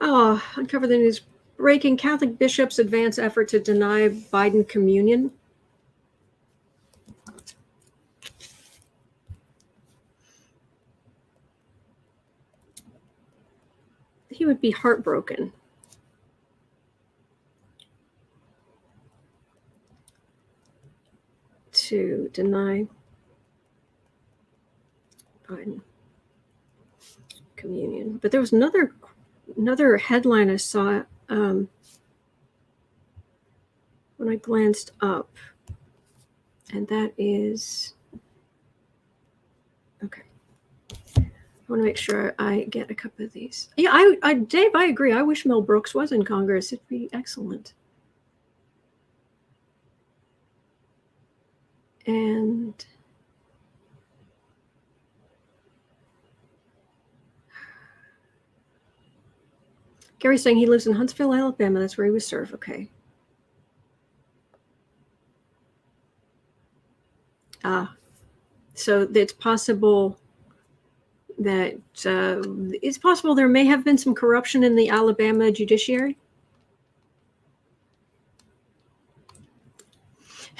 Oh, uncover the news. Breaking Catholic bishops advance effort to deny Biden communion. He would be heartbroken. To deny Biden communion. But there was another headline I saw when I glanced up, and that is, okay. I want to make sure I get a couple of these. Yeah, Dave, I agree. I wish Mel Brooks was in Congress. It'd be excellent. And Gary's saying he lives in Huntsville, Alabama. That's where he was served. Okay. So it's possible that there may have been some corruption in the Alabama judiciary.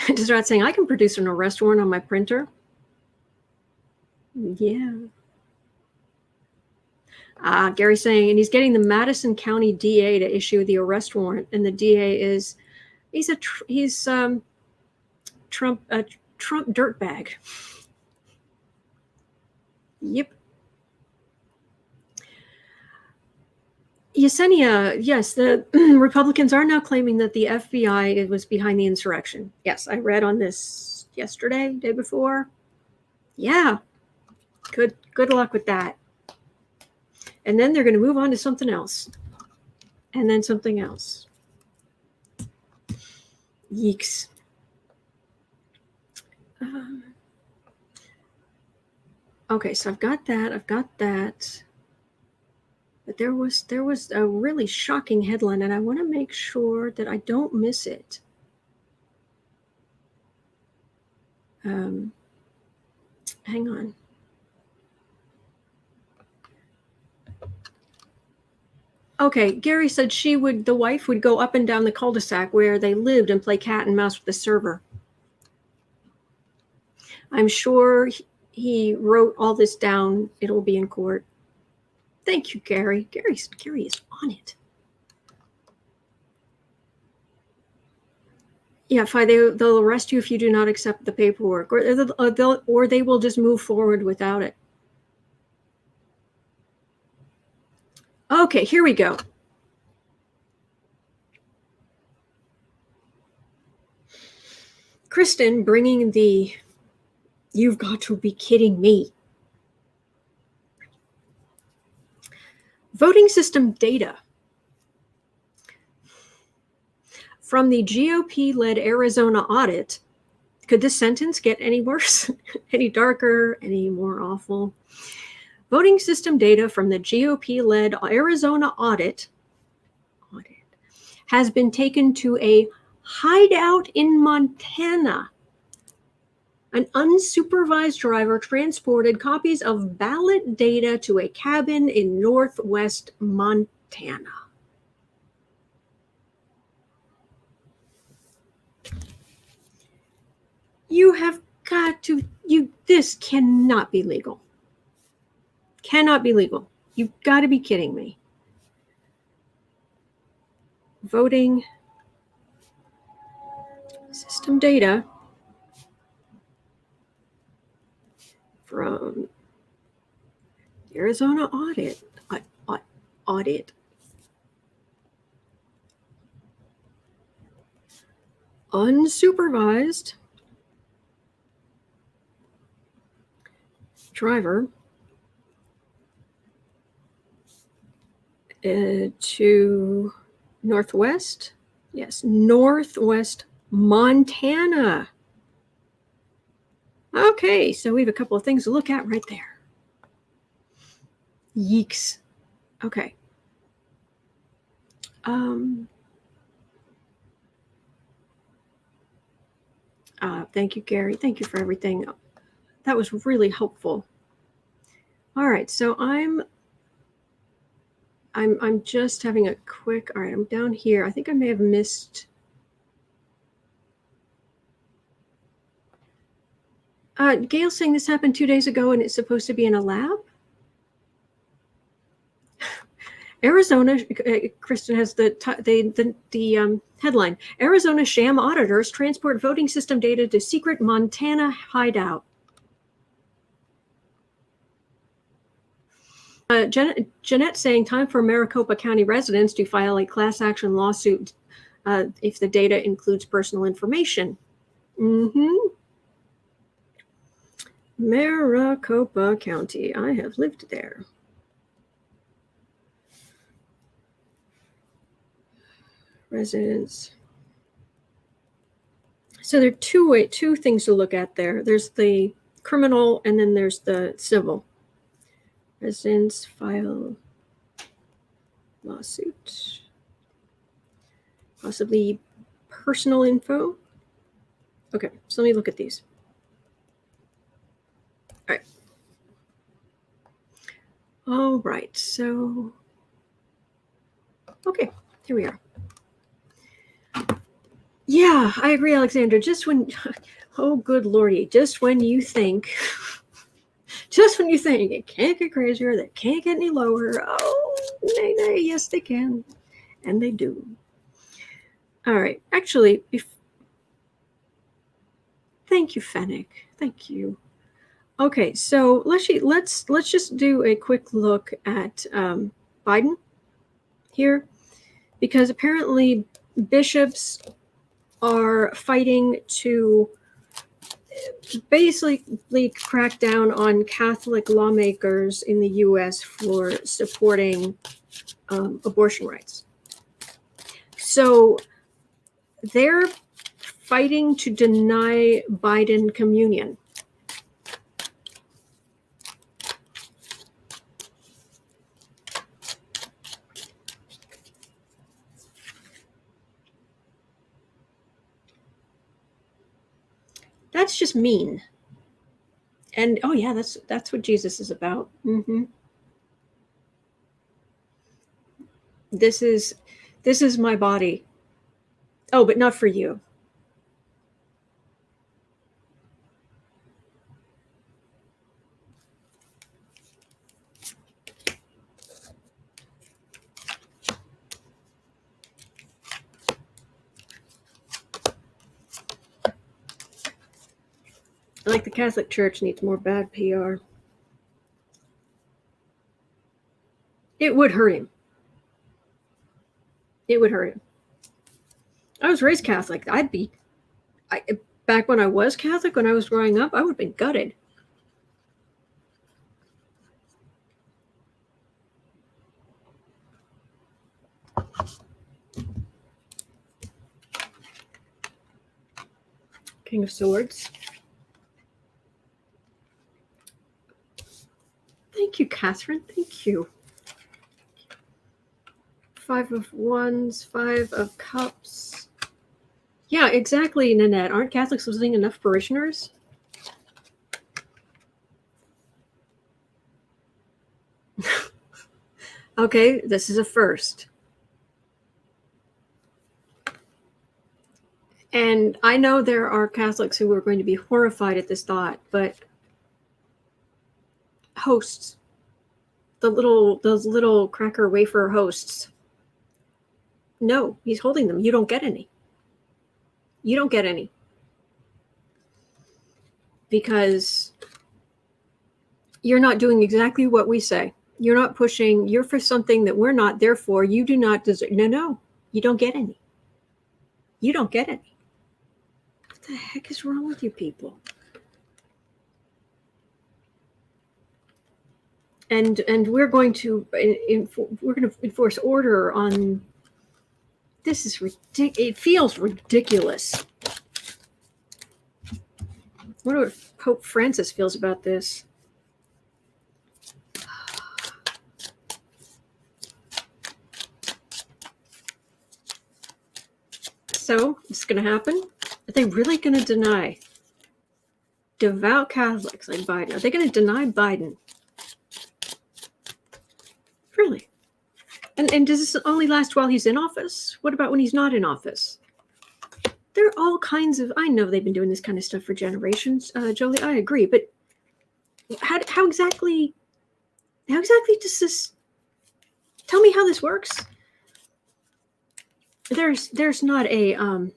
Desrat saying, I can produce an arrest warrant on my printer. Yeah. Gary saying, and he's getting the Madison County DA to issue the arrest warrant, and the DA is Trump dirtbag. Yep. Yesenia, yes, the Republicans are now claiming that the FBI was behind the insurrection. Yes, I read on this yesterday, day before. Yeah, good luck with that. And then they're going to move on to something else. And then something else. Yeeks. Okay, so I've got that. But there was a really shocking headline, and I want to make sure that I don't miss it. Hang on. Okay, Gary said the wife would go up and down the cul-de-sac where they lived and play cat and mouse with the server. I'm sure he wrote all this down. It'll be in court. Thank you, Gary. Gary is on it. Yeah, fine. They'll arrest you if you do not accept the paperwork, or they will just move forward without it. Okay, here we go. Kristen bringing the "You've got to be kidding me" voting system data from the GOP-led Arizona audit. Could this sentence get any worse, any darker, any more awful? Voting system data from the GOP-led Arizona audit has been taken to a hideout in Montana. An unsupervised driver transported copies of ballot data to a cabin in northwest Montana. You have got to, this cannot be legal. Cannot be legal. You've got to be kidding me. Voting system data from Arizona audit. Unsupervised driver to northwest. Yes, northwest Montana. Okay, so we have a couple of things to look at right there. Yeeks. Okay. Thank you, Gary. Thank you for everything. That was really helpful. All right, so I'm just having a quick. All right, I'm down here. I think I may have missed. Gail's saying this happened 2 days ago and it's supposed to be in a lab. Arizona, Kristen has the headline: Arizona sham auditors transport voting system data to secret Montana hideout. Jeanette saying time for Maricopa County residents to file a class action lawsuit if the data includes personal information. Maricopa County. I have lived there. Residents. So there are two things to look at there. There's the criminal and then there's the civil. Residents file lawsuit. Possibly personal info. Okay, so let me look at these. All right. All right, so, okay, here we are. Yeah, I agree, Alexander. Just when, oh, good Lordy, just when you think it can't get crazier, they can't get any lower. Oh, nay, yes, they can. And they do. All right, actually, thank you, Fennec. Thank you. Okay, so let's just do a quick look at Biden here, because apparently bishops are fighting to basically crack down on Catholic lawmakers in the U.S. for supporting abortion rights. So they're fighting to deny Biden communion. That's just mean. And oh yeah, that's what Jesus is about. This is my body. Oh, but not for you. Like the Catholic Church needs more bad PR. It would hurt him. It would hurt him. I was raised Catholic. Back when I was Catholic, when I was growing up, I would have been gutted. King of Swords. Thank you, Catherine. Thank you. 5 of Wands, 5 of Cups. Yeah, exactly, Nanette. Aren't Catholics losing enough parishioners? Okay, this is a first. And I know there are Catholics who are going to be horrified at this thought, but hosts, those little cracker wafer hosts. No, he's holding them. You don't get any. You don't get any. Because you're not doing exactly what we say. You're not pushing. You're for something that we're not. Therefore, you do not deserve. No, you don't get any. You don't get any. What the heck is wrong with you people? And we're going to enforce order on. This is ridiculous. It feels ridiculous. wonder what Pope Francis feels about this. So, what's going to happen? Are they really going to deny devout Catholics like Biden? Are they going to deny Biden? Really? And does this only last while he's in office? What about when he's not in office? There are all kinds of... I know they've been doing this kind of stuff for generations, Jolie. I agree, but how exactly does this... Tell me how this works. There's not a...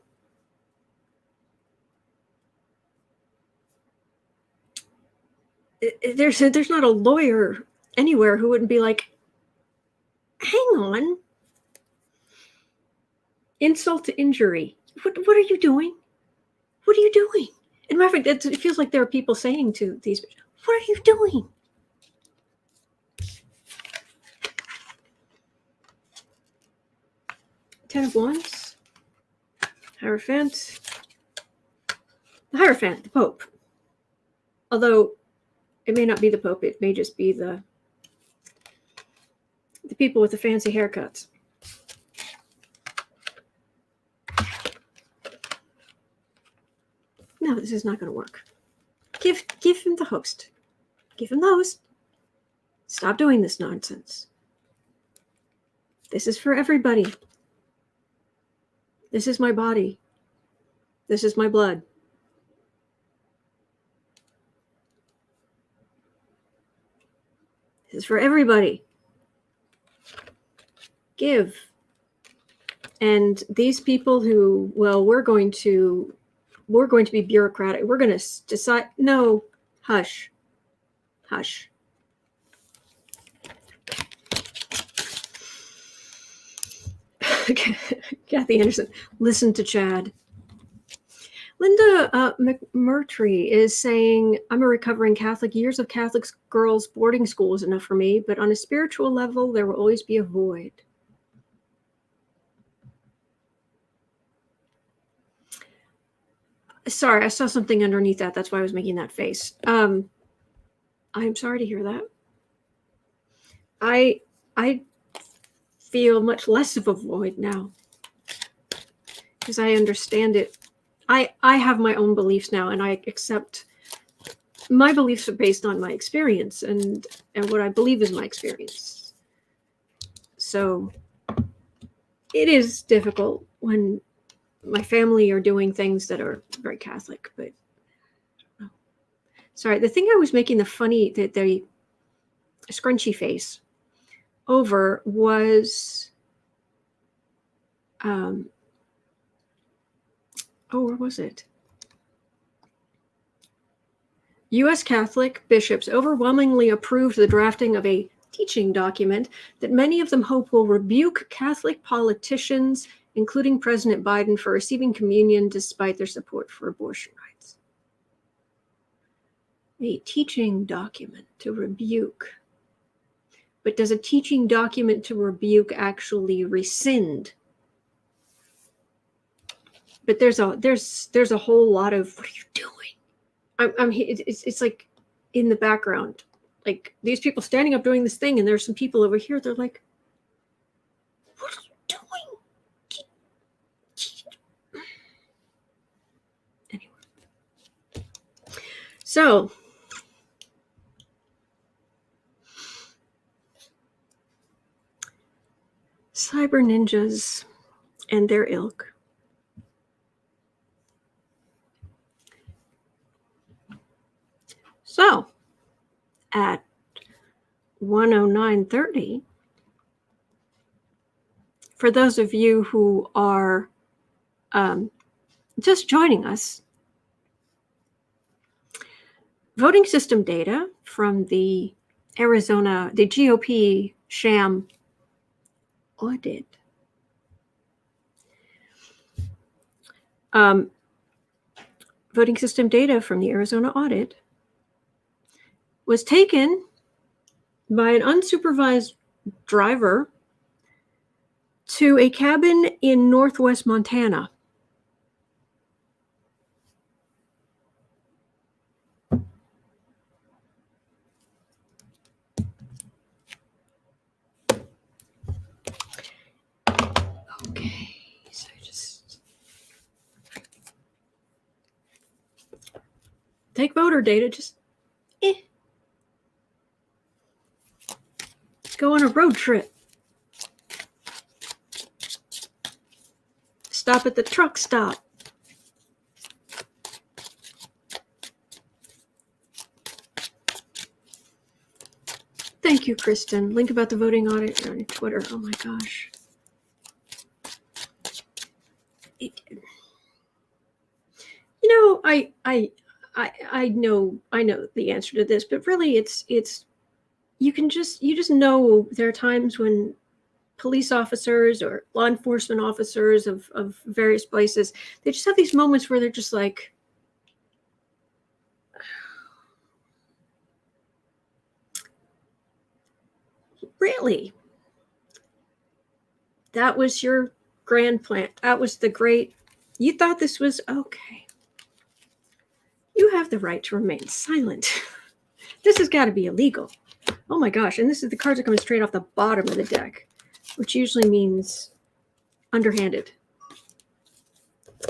There's not a lawyer anywhere who wouldn't be like, hang on. Insult to injury. What are you doing? What are you doing? And matter of fact, it feels like there are people saying to these, what are you doing? Ten of Wands. Hierophant. The Hierophant, the Pope. Although it may not be the Pope, it may just be the people with the fancy haircuts. No, this is not going to work. Give him the host. Give him the host. Stop doing this nonsense. This is for everybody. This is my body. This is my blood. This is for everybody. Give. And these people who, well, we're going to be bureaucratic. We're going to decide. No, hush. Hush. Kathy Anderson, listen to Chad. Linda McMurtry is saying, I'm a recovering Catholic. Years of Catholic girls' boarding school is enough for me, but on a spiritual level, there will always be a void. Sorry, I saw something underneath that. That's why I was making that face. I'm sorry to hear that. I feel much less of a void now because I understand it. I have my own beliefs now, and I accept my beliefs are based on my experience and what I believe is my experience. So it is difficult when my family are doing things that are very Catholic, but no. Sorry, the thing I was making the scrunchy face over was, where was it? U.S. Catholic bishops overwhelmingly approved the drafting of a teaching document that many of them hope will rebuke Catholic politicians, including President Biden, for receiving communion despite their support for abortion rights. A teaching document to rebuke. But does a teaching document to rebuke actually rescind? But there's a whole lot of, what are you doing? It's like in the background, like these people standing up doing this thing, and there's some people over here. They're like, what are you doing? Anyway, so cyber ninjas and their ilk. So, at 1:09:30, for those of you who are just joining us, voting system data from the GOP sham audit. Voting system data from the Arizona audit was taken by an unsupervised driver to a cabin in northwest Montana. Take voter data, just go on a road trip. Stop at the truck stop. Thank you, Kristen. Link about the voting audit on Twitter. Oh my gosh. I know the answer to this, but really it's you just know there are times when police officers or law enforcement officers of various places, they just have these moments where they're just like, really? That was your grand plan. That was the great, you thought this was okay. You have the right to remain silent. This has got to be illegal. Oh my gosh. And the cards are coming straight off the bottom of the deck, which usually means underhanded.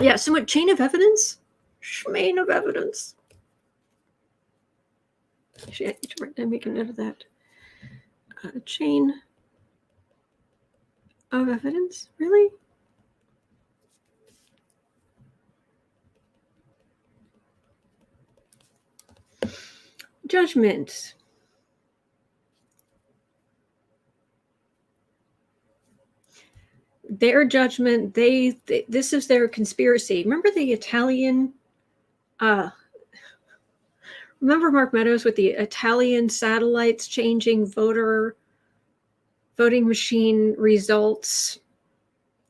Yeah, somewhat chain of evidence. Chain of evidence. Actually, I need to make a note of that. Chain of evidence? Really? Judgment. Their judgment, this is their conspiracy. Remember the Italian, remember Mark Meadows with the Italian satellites changing voting machine results?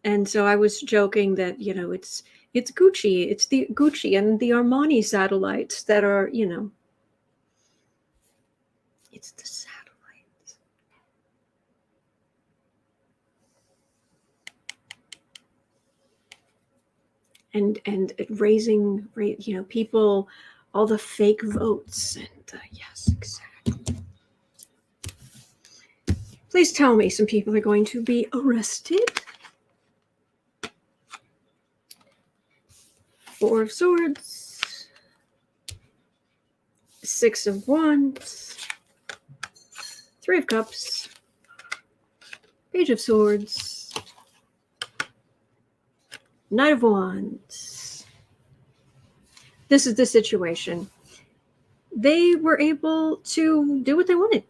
And so I was joking that, it's Gucci. It's the Gucci and the Armani satellites that are, it's the satellites. And raising, people, all the fake votes. And yes, exactly. Please tell me some people are going to be arrested. 4 of Swords. 6 of Wands. 3 of Cups. Page of Swords. Knight of Wands. This is the situation. They were able to do what they wanted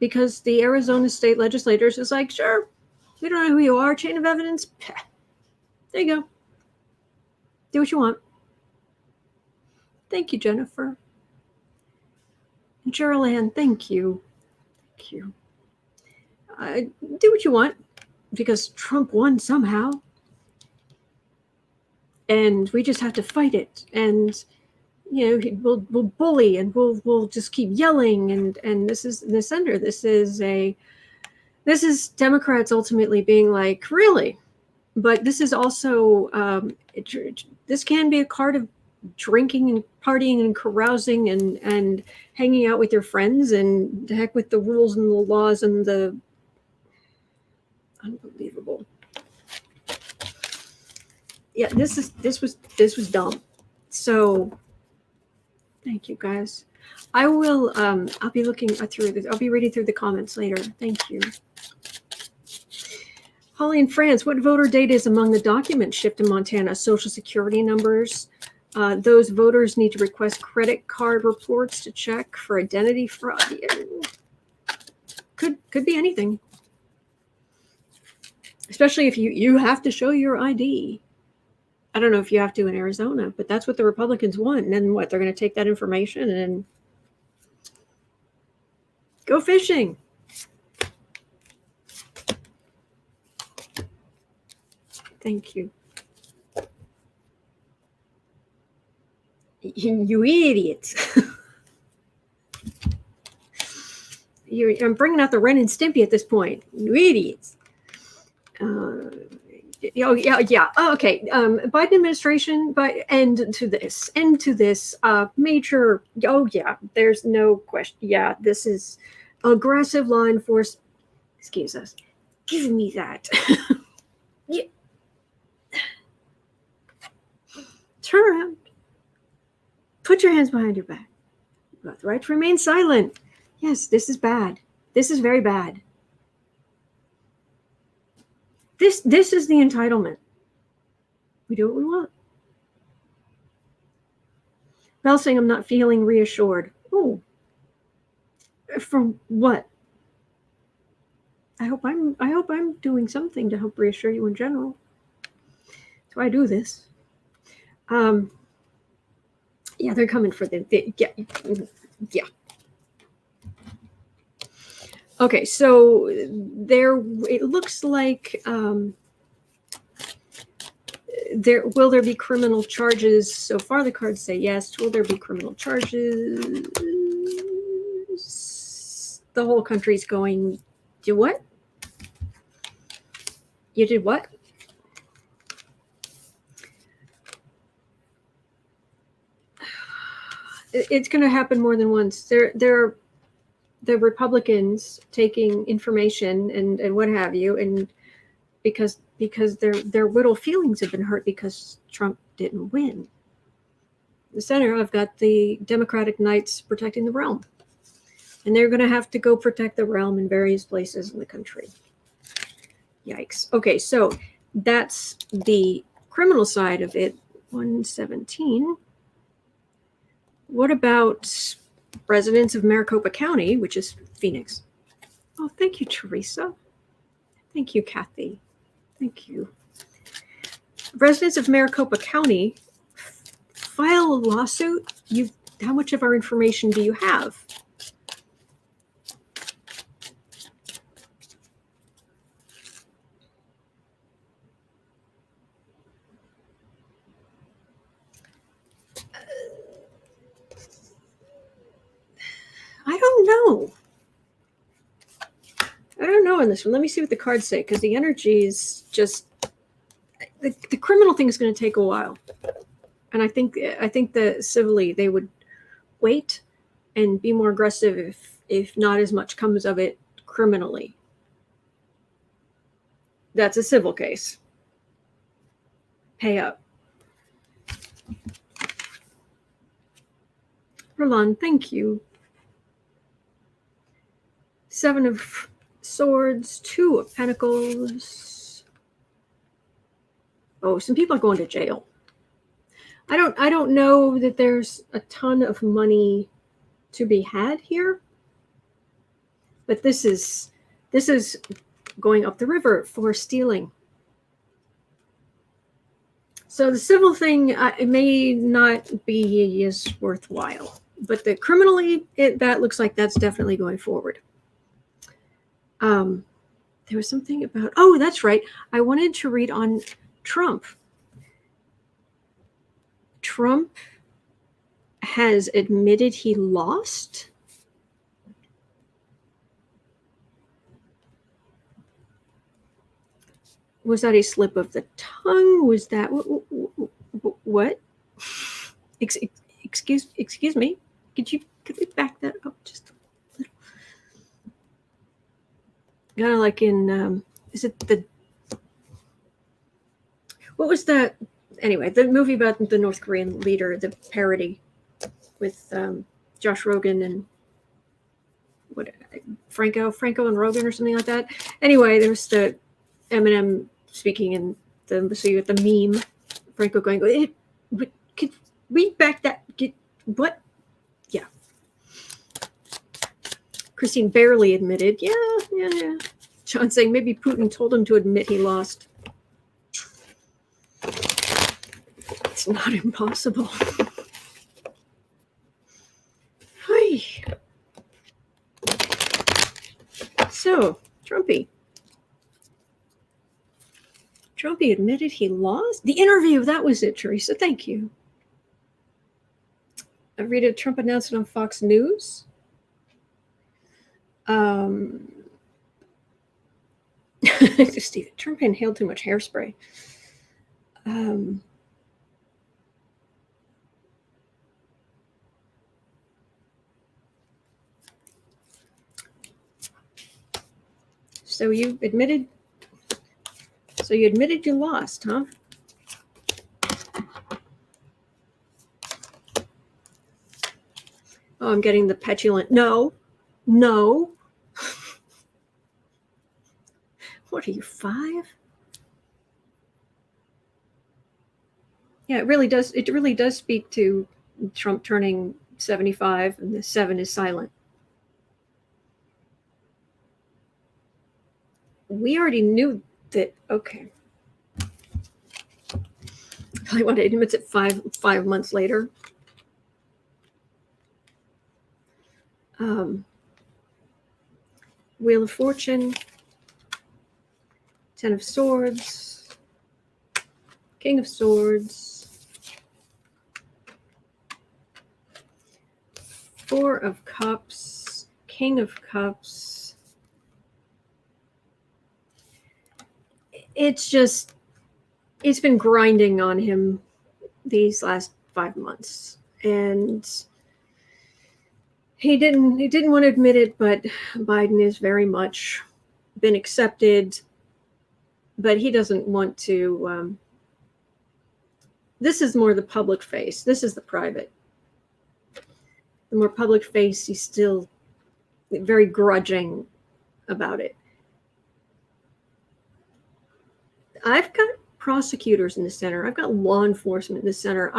because the Arizona state legislators is like, sure, we don't know who you are. Chain of evidence. There you go. Do what you want. Thank you, Jennifer. And Cheryl Ann, thank you. Thank you. Do what you want because Trump won somehow. And we just have to fight it. And, we'll bully and we'll just keep yelling. And this is the center. This is Democrats ultimately being like, really? But this is also, this can be a card of drinking and partying and carousing and hanging out with your friends and the heck with the rules and the laws and the unbelievable. Yeah, this was dumb. So thank you guys. I will I'll be looking through this. I'll be reading through the comments later. Thank you. Holly in France, what voter data is among the documents shipped in Montana? Social security numbers. Those voters need to request credit card reports to check for identity fraud. Could be anything. Especially if you have to show your ID. I don't know if you have to in Arizona, but that's what the Republicans want. And then what? They're going to take that information and go fishing. Thank you. You idiots. I'm bringing out the Ren and Stimpy at this point. You idiots. Yeah. Oh, okay. Biden administration, end to this major. Oh yeah, there's no question. Yeah, this is aggressive law enforcement. Excuse us. Give me that. Yeah. Turn around. Put your hands behind your back. You have the right to remain silent. Yes, this is bad. This is very bad. This is the entitlement. We do what we want. Bell saying I'm not feeling reassured. Oh, for what? I hope I'm doing something to help reassure you in general. That's why I do this. Yeah, they're coming for yeah. Okay, so it looks like will there be criminal charges? So far, the cards say yes. Will there be criminal charges? The whole country's going, do what? You did what? It's going to happen more than once. They're the Republicans taking information and what have you, and because their little feelings have been hurt because Trump didn't win. In the center, I've got the Democratic Knights protecting the realm, and they're going to have to go protect the realm in various places in the country. Yikes. Okay, so that's the criminal side of it. 117. What about residents of Maricopa County, which is Phoenix? Oh, thank you, Teresa. Thank you, Kathy. Thank you. Residents of Maricopa County, file a lawsuit. How much of our information do you have? I don't know. I don't know in this one. Let me see what the cards say, because the energy is just the criminal thing is going to take a while, and I think that civilly they would wait and be more aggressive if not as much comes of it criminally. That's a civil case. Pay up. Roland, thank you. 7 of Swords, 2 of Pentacles. Oh, some people are going to jail. I don't know that there's a ton of money to be had here, but this is going up the river for stealing. So the civil thing it may not be as worthwhile, but the criminally that looks like that's definitely going forward. There was something about, oh, that's right. I wanted to read on Trump. Trump has admitted he lost. Was that a slip of the tongue? Was that what? Excuse me. Could we back that up just a little? Kind of like in is it what was that? Anyway, the movie about the North Korean leader, the parody with Josh Rogan and Franco and Rogan or something like that. Anyway, there was the Eminem speaking in so you got the meme, Franco going, could we back that? What? Yeah. Christine barely admitted. Yeah. John saying maybe Putin told him to admit he lost. It's not impossible. Hi. So, Trumpy admitted he lost? The interview, that was it, Teresa. Thank you. I read it. Trump announced it on Fox News. Steve, Trump inhaled too much hairspray. So you admitted you lost, huh? Oh, I'm getting the petulant. No. No. What are you, 5? Yeah, it really does. It really does speak to Trump turning 75, and the 7 is silent. We already knew that. Okay. Probably want to admit it 5 months later. Wheel of Fortune, 10 of Swords, King of Swords, 4 of Cups, King of Cups. It's been grinding on him these last 5 months, and he didn't want to admit it, but Biden is very much been accepted, but he doesn't want to. This is more the public face. This is the private. The more public face, he's still very grudging about it. I've got prosecutors in the center. I've got law enforcement in the center.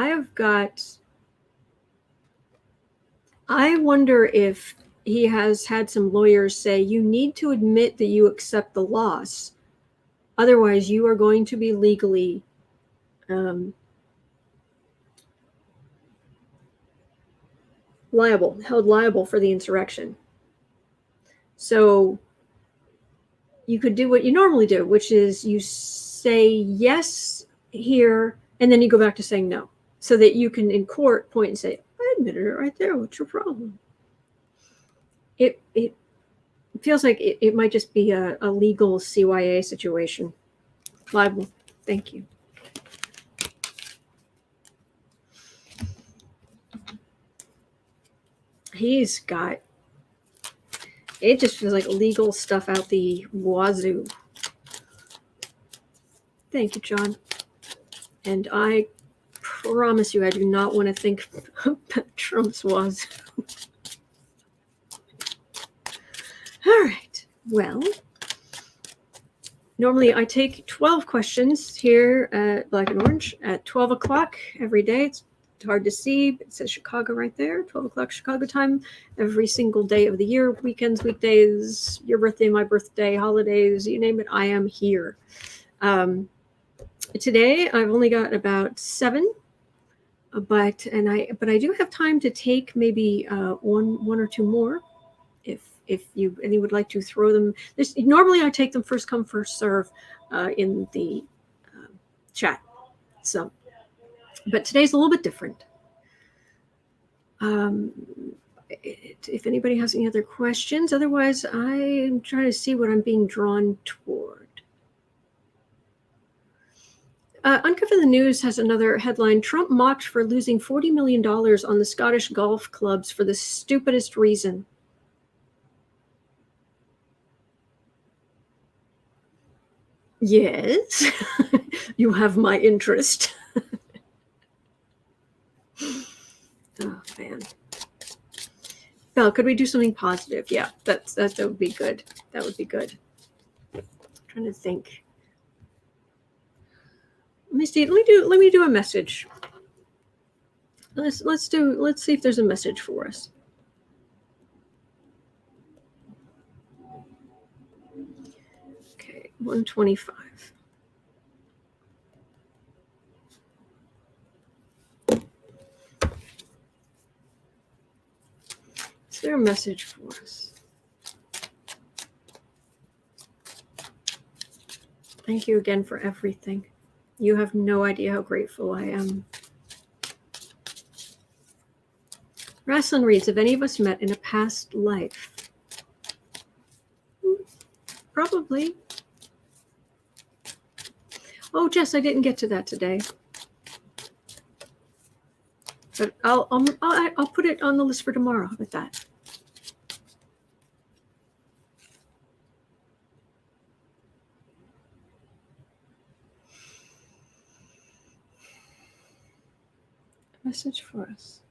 I wonder if he has had some lawyers say, you need to admit that you accept the loss. Otherwise, you are going to be legally held liable for the insurrection. So you could do what you normally do, which is you say yes here, and then you go back to saying no, so that you can in court point and say, I admitted it right there. What's your problem? It feels like it might just be a legal CYA situation. Liable. Thank you. He's got, it just feels like legal stuff out the wazoo. Thank you, John. And I promise you, I do not want to think about Trump's wazoo. All right. Well, normally I take 12 questions here at Black and Orange at 12 o'clock every day. It's hard to see. It says Chicago right there, 12 o'clock Chicago time, every single day of the year, weekends, weekdays, your birthday, my birthday, holidays, you name it, I am here. Today, I've only got about 7, but I do have time to take maybe one or 2 more. If any would like to throw them, normally I take them first come first serve in the chat. So, but today's a little bit different. If anybody has any other questions, otherwise I'm trying to see what I'm being drawn toward. Uncover the News has another headline: Trump mocked for losing $40 million on the Scottish golf clubs for the stupidest reason. Yes, you have my interest. Oh, man. Belle, could we do something positive? Yeah, that would be good. That would be good. I'm trying to think. Let me see. Let me do a message. Let's see if there's a message for us. Okay, 125. Is there a message for us? Thank you again for everything. You have no idea how grateful I am. Wrestling reads, have any of us met in a past life? Probably. Oh, Jess, I didn't get to that today. But I'll put it on the list for tomorrow with that. Message for us.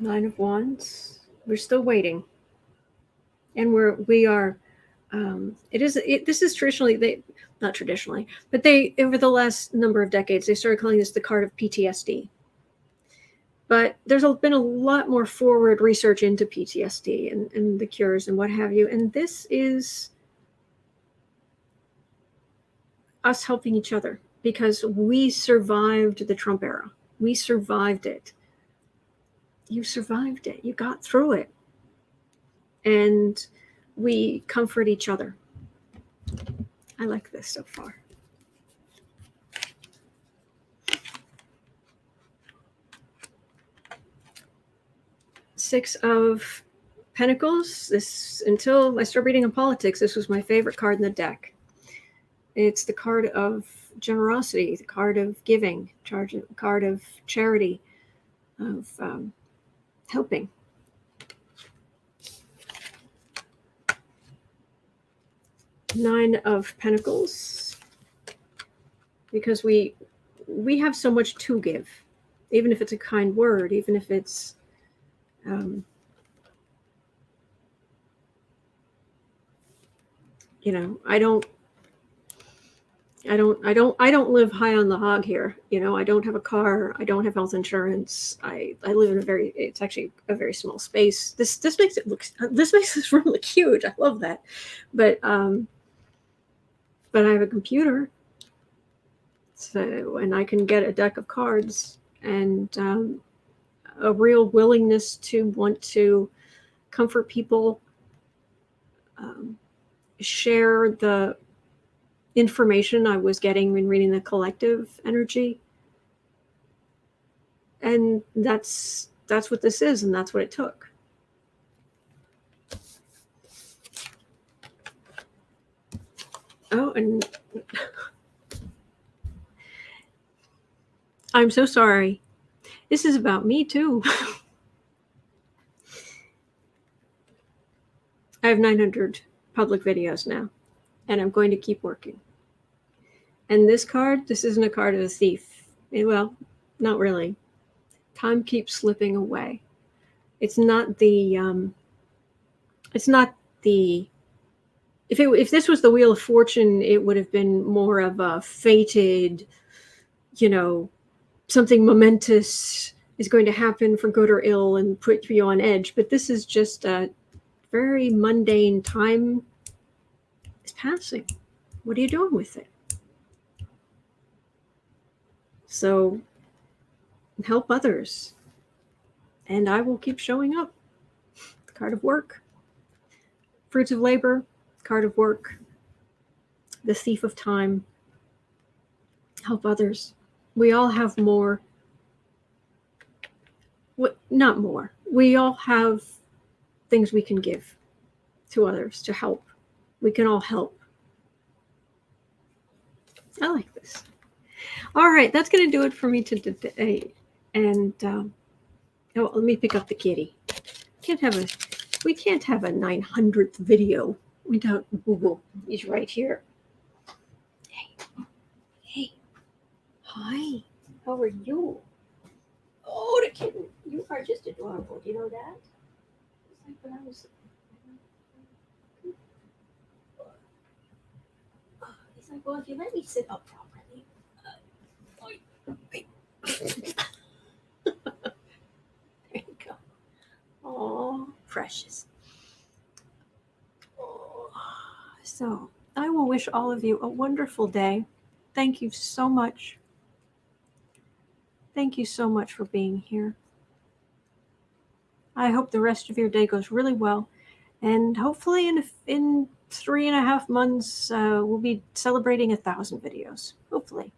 Nine of Wands. We're still waiting. And we are, this is traditionally, not traditionally, but over the last number of decades, they started calling this the card of PTSD. But there's been a lot more forward research into PTSD and the cures and what have you. And this is us helping each other because we survived the Trump era. We survived it. You survived it. You got through it. And we comfort each other. I like this so far. Six of Pentacles. This, until I started reading in politics, this was my favorite card in the deck. It's the card of generosity, the card of giving, card of charity, of helping. Nine of Pentacles, because we have so much to give, even if it's a kind word, even if it's you know, I don't live high on the hog here. You know, I don't have a car. I don't have health insurance. I live in it's actually a very small space. This makes this room look huge. I love that. But I have a computer. So, and I can get a deck of cards and a real willingness to want to comfort people, share the information I was getting when reading the collective energy. And that's what this is, and that's what it took. Oh, and I'm so sorry. This is about me too. I have 900 public videos now, and I'm going to keep working. And this card, this isn't a card of a thief. Well, not really. Time keeps slipping away. It's not the if this was the Wheel of Fortune, it would have been more of a fated, you know, something momentous is going to happen for good or ill and put you on edge. But this is just a very mundane. Time is passing. What are you doing with it? So help others. And I will keep showing up. Card of work. Fruits of labor. Card of work. The thief of time. Help others. We all have more. Not more. We all have things we can give to others to help. We can all help. I like this. All right, that's going to do it for me today. And let me pick up the kitty. We can't have a 900th video without Google. He's right here. Hey, hi. How are you? Oh, the kitten. You are just adorable. Do you know that? It's like when I was. He's like, well, if you let me sit up properly. There you go. Oh, precious. Oh. So I will wish all of you a wonderful day. Thank you so much. Thank you so much for being here. I hope the rest of your day goes really well. And hopefully in 3.5 months, we'll be celebrating 1,000 videos. Hopefully.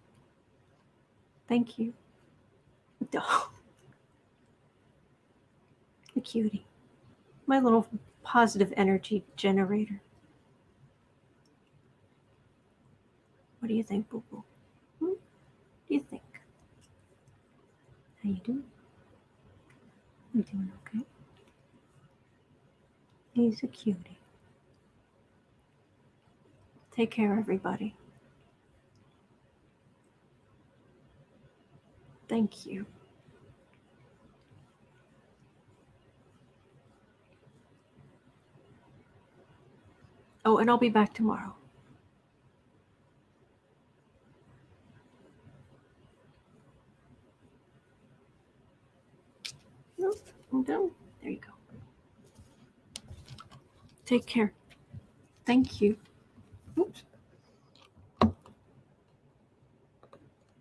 Thank you. Oh, the cutie. My little positive energy generator. What do you think, Boo Boo? What do you think? How you doing? You doing okay? He's a cutie. Take care, everybody. Thank you. Oh, and I'll be back tomorrow. Nope, I'm done. There you go. Take care. Thank you. Oops.